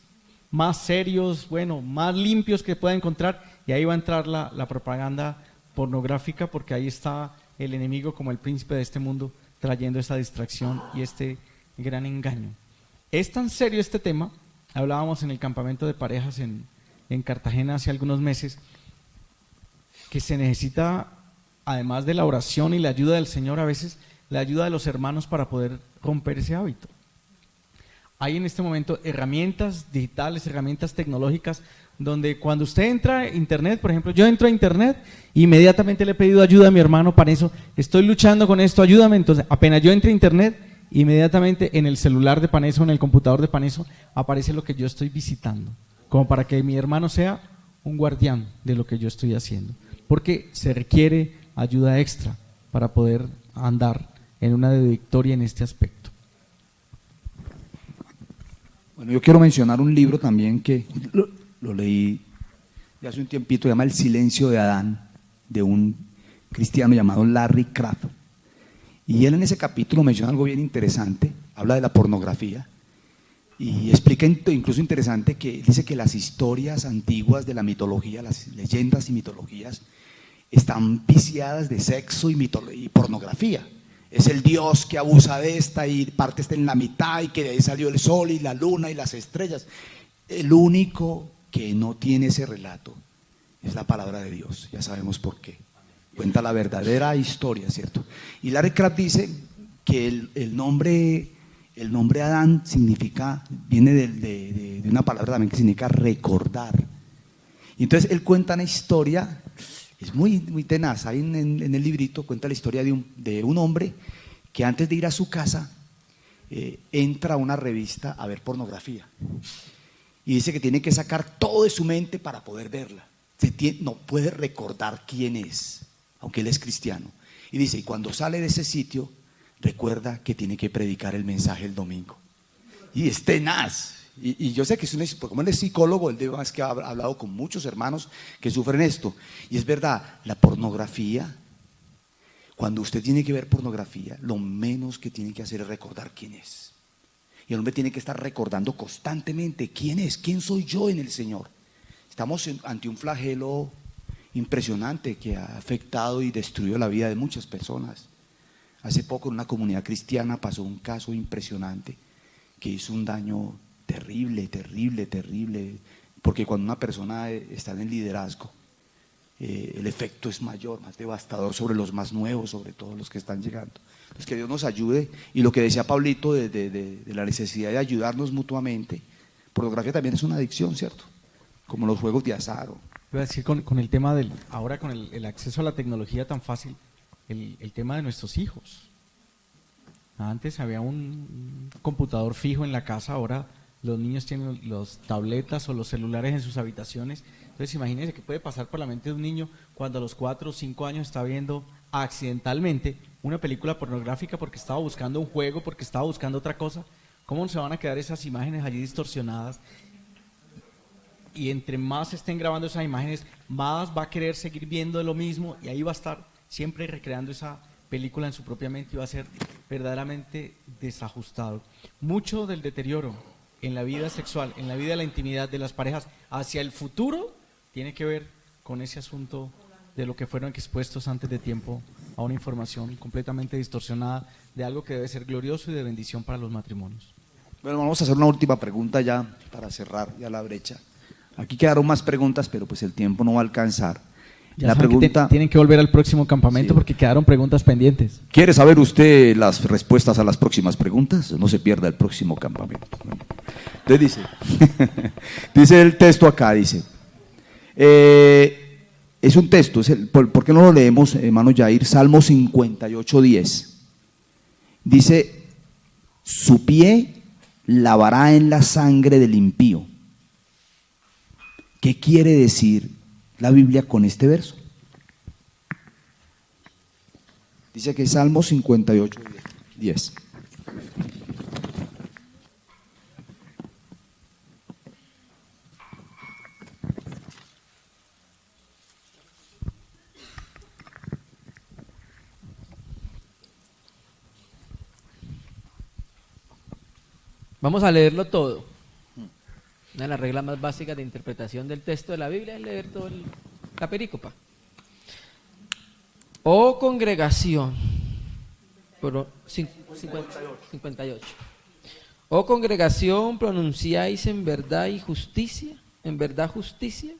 más serios, bueno, más limpios que pueda encontrar, y ahí va a entrar la propaganda pornográfica, porque ahí está el enemigo como el príncipe de este mundo, trayendo esa distracción y este gran engaño. Es tan serio este tema, hablábamos en el campamento de parejas en Cartagena hace algunos meses, que se necesita, además de la oración y la ayuda del Señor, a veces la ayuda de los hermanos para poder romper ese hábito. Hay en este momento herramientas digitales, herramientas tecnológicas, donde cuando usted entra a internet, por ejemplo, yo entro a internet, inmediatamente le he pedido ayuda a mi hermano para eso, estoy luchando con esto, ayúdame. Entonces, apenas yo entre a internet, inmediatamente en el celular de Paneso, en el computador de Paneso, aparece lo que yo estoy visitando, como para que mi hermano sea un guardián de lo que yo estoy haciendo, porque se requiere ayuda extra para poder andar en una victoria en este aspecto. Bueno, yo quiero mencionar un libro también que lo leí de hace un tiempito, se llama El silencio de Adán, de un cristiano llamado Larry Crabb. Y él en ese capítulo menciona algo bien interesante, habla de la pornografía y explica incluso interesante que dice que las historias antiguas de la mitología, las leyendas y mitologías, están viciadas de sexo y pornografía. Es el Dios que abusa de esta y parte está en la mitad y que de ahí salió el sol y la luna y las estrellas. El único que no tiene ese relato es la palabra de Dios, ya sabemos por qué. Cuenta la verdadera historia, ¿cierto? Y Larry Crabb dice que el nombre Adán viene de una palabra también que significa recordar. Y entonces él cuenta una historia, es muy, muy tenaz, ahí en el librito cuenta la historia de un hombre que antes de ir a su casa entra a una revista a ver pornografía. Y dice que tiene que sacar todo de su mente para poder verla. No puede recordar quién es, aunque él es cristiano. Y dice, y cuando sale de ese sitio, recuerda que tiene que predicar el mensaje el domingo. Y es tenaz. Y yo sé que como él es psicólogo, él además que ha hablado con muchos hermanos que sufren esto. Y es verdad, la pornografía, cuando usted tiene que ver pornografía, lo menos que tiene que hacer es recordar quién es. Y el hombre tiene que estar recordando constantemente quién es, quién soy yo en el Señor. Estamos ante un flagelo impresionante que ha afectado y destruido la vida de muchas personas. Hace poco en una comunidad cristiana pasó un caso impresionante que hizo un daño terrible, porque cuando una persona está en el liderazgo, el efecto es mayor, más devastador sobre los más nuevos, sobre todos los que están llegando. Entonces que Dios nos ayude, y lo que decía Pablito de la necesidad de ayudarnos mutuamente. Pornografía también es una adicción, ¿cierto? Como los juegos de azar. Iba a decir con el tema ahora con el acceso a la tecnología tan fácil, el tema de nuestros hijos. Antes había un computador fijo en la casa, ahora los niños tienen los tabletas o los celulares en sus habitaciones. Entonces imagínense qué puede pasar por la mente de un niño cuando a los 4 o 5 años está viendo accidentalmente una película pornográfica porque estaba buscando un juego, porque estaba buscando otra cosa. ¿Cómo se van a quedar esas imágenes allí distorsionadas? Y entre más estén grabando esas imágenes, más va a querer seguir viendo de lo mismo, y ahí va a estar siempre recreando esa película en su propia mente y va a ser verdaderamente desajustado. Mucho del deterioro en la vida sexual, en la vida de la intimidad de las parejas hacia el futuro tiene que ver con ese asunto de lo que fueron expuestos antes de tiempo a una información completamente distorsionada de algo que debe ser glorioso y de bendición para los matrimonios. Bueno, vamos a hacer una última pregunta ya para cerrar ya la brecha. Aquí quedaron más preguntas, pero pues el tiempo no va a alcanzar. Ya la saben que pregunta, tienen que volver al próximo campamento, sí, porque quedaron preguntas pendientes. ¿quiere saber usted las respuestas a las próximas preguntas? No se pierda el próximo campamento. Entonces dice, dice el texto acá, dice, es un texto, ¿por qué no lo leemos, hermano Jair? Salmo 58:10. Dice, su pie lavará en la sangre del impío. ¿Qué quiere decir la Biblia con este verso? Dice que Salmo 58:10. Vamos a leerlo todo. Una de las reglas más básicas de interpretación del texto de la Biblia es leer toda la perícopa. Oh congregación, 58. Oh congregación, pronunciáis en verdad y justicia, en verdad justicia,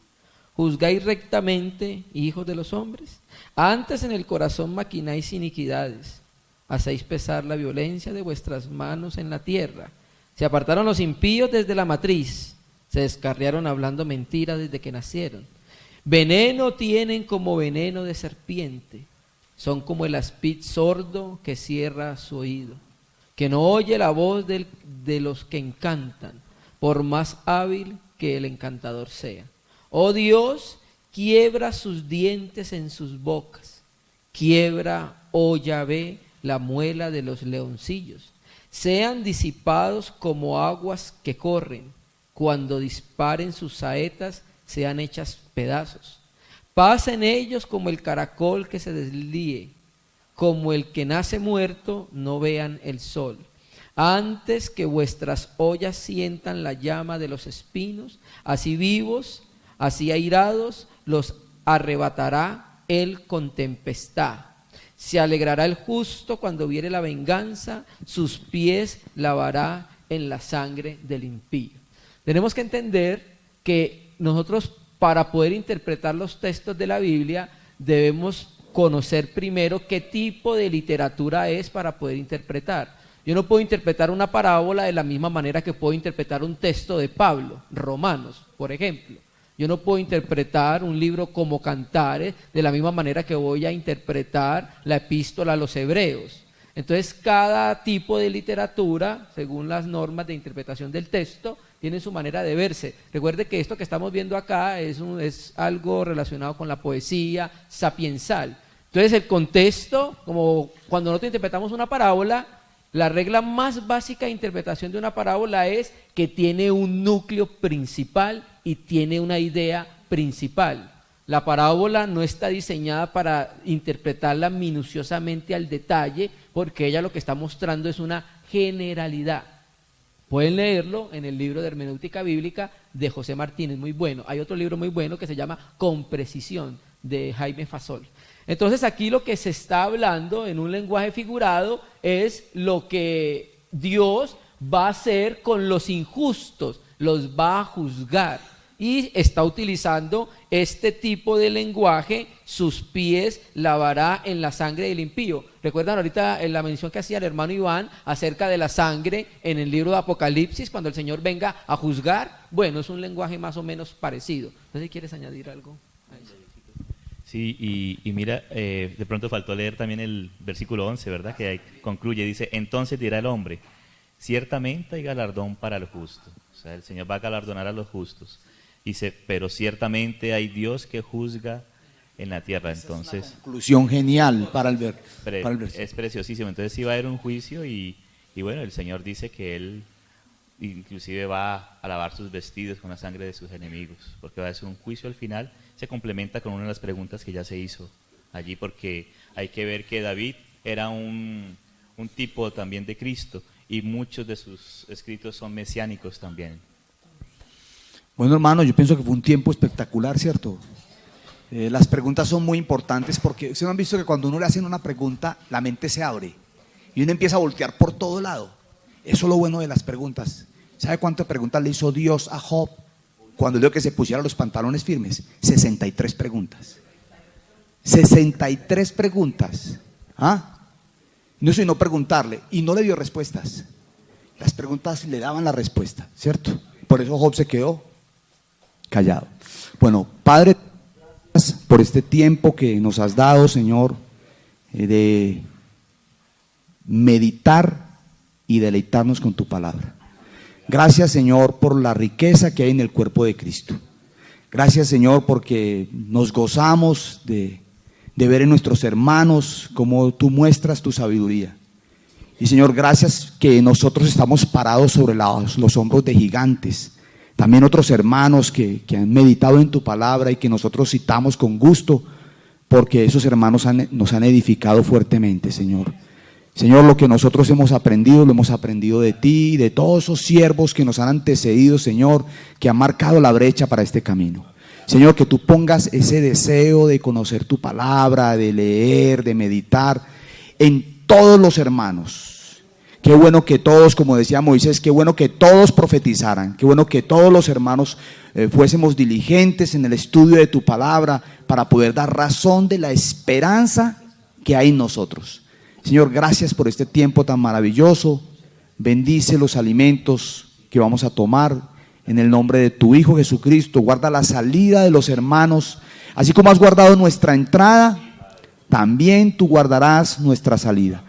juzgáis rectamente, hijos de los hombres. Antes en el corazón maquináis iniquidades, hacéis pesar la violencia de vuestras manos en la tierra. Se apartaron los impíos desde la matriz, se descarriaron hablando mentira desde que nacieron. Veneno tienen como veneno de serpiente, son como el aspid sordo que cierra su oído, que no oye la voz de los que encantan, por más hábil que el encantador sea. Oh Dios, quiebra sus dientes en sus bocas, quiebra, oh Yahvé, la muela de los leoncillos. Sean disipados como aguas que corren, cuando disparen sus saetas sean hechas pedazos. Pasen ellos como el caracol que se deslíe, como el que nace muerto, no vean el sol. Antes que vuestras ollas sientan la llama de los espinos, así vivos, así airados, los arrebatará él con tempestad. Se alegrará el justo cuando viere la venganza, sus pies lavará en la sangre del impío. Tenemos que entender que nosotros, para poder interpretar los textos de la Biblia, debemos conocer primero qué tipo de literatura es para poder interpretar. Yo no puedo interpretar una parábola de la misma manera que puedo interpretar un texto de Pablo, Romanos, por ejemplo. Yo no puedo interpretar un libro como Cantares de la misma manera que voy a interpretar la epístola a los Hebreos. Entonces, cada tipo de literatura, según las normas de interpretación del texto, tiene su manera de verse. Recuerde que esto que estamos viendo acá es algo relacionado con la poesía sapiensal. Entonces, el contexto, como cuando nosotros interpretamos una parábola, la regla más básica de interpretación de una parábola es que tiene un núcleo principal y tiene una idea principal. La parábola no está diseñada para interpretarla minuciosamente al detalle, porque ella lo que está mostrando es una generalidad. Pueden leerlo en el libro de Hermenéutica Bíblica de José Martínez, muy bueno. Hay otro libro muy bueno que se llama Con Precisión, de Jaime Fasol. Entonces aquí lo que se está hablando en un lenguaje figurado es lo que Dios va a hacer con los injustos, los va a juzgar. Y está utilizando este tipo de lenguaje, sus pies lavará en la sangre del impío. ¿Recuerdan ahorita en la mención que hacía el hermano Iván acerca de la sangre en el libro de Apocalipsis, cuando el Señor venga a juzgar? Bueno, es un lenguaje más o menos parecido. No sé si quieres añadir algo a eso. Sí, y mira, de pronto faltó leer también el versículo 11, ¿verdad? Que ahí concluye, dice, entonces dirá el hombre, ciertamente hay galardón para el justo. O sea, el Señor va a galardonar a los justos. Dice, pero ciertamente hay Dios que juzga en la tierra. Entonces, es una conclusión genial para el versículo. Es preciosísimo. Entonces sí va a haber un juicio y bueno, el Señor dice que Él inclusive va a lavar sus vestidos con la sangre de sus enemigos, porque va a ser un juicio al final. Se complementa con una de las preguntas que ya se hizo allí, porque hay que ver que David era un tipo también de Cristo y muchos de sus escritos son mesiánicos también. Bueno, hermano, yo pienso que fue un tiempo espectacular, ¿cierto? Las preguntas son muy importantes porque ustedes han visto que cuando uno le hacen una pregunta, la mente se abre y uno empieza a voltear por todo lado. Eso es lo bueno de las preguntas. ¿Sabe cuántas preguntas le hizo Dios a Job cuando le dijo que se pusiera los pantalones firmes? 63 preguntas. 63 preguntas. ¿Ah? No es sino preguntarle y no le dio respuestas. Las preguntas le daban la respuesta, ¿cierto? Por eso Job se quedó callado. Bueno, Padre, gracias por este tiempo que nos has dado, Señor, de meditar y deleitarnos con tu palabra. Gracias, Señor, por la riqueza que hay en el cuerpo de Cristo. Gracias, Señor, porque nos gozamos de ver en nuestros hermanos cómo tú muestras tu sabiduría. Y, Señor, gracias que nosotros estamos parados sobre los hombros de gigantes. También otros hermanos que han meditado en tu palabra y que nosotros citamos con gusto, porque esos hermanos nos han edificado fuertemente, Señor. Señor, lo que nosotros hemos aprendido, lo hemos aprendido de ti, de todos esos siervos que nos han antecedido, Señor, que han marcado la brecha para este camino. Señor, que tú pongas ese deseo de conocer tu palabra, de leer, de meditar en todos los hermanos. Qué bueno que todos, como decía Moisés, qué bueno que todos profetizaran, qué bueno que todos los hermanos fuésemos diligentes en el estudio de tu palabra para poder dar razón de la esperanza que hay en nosotros. Señor, gracias por este tiempo tan maravilloso. Bendice los alimentos que vamos a tomar en el nombre de tu Hijo Jesucristo. Guarda la salida de los hermanos, así como has guardado nuestra entrada, también tú guardarás nuestra salida.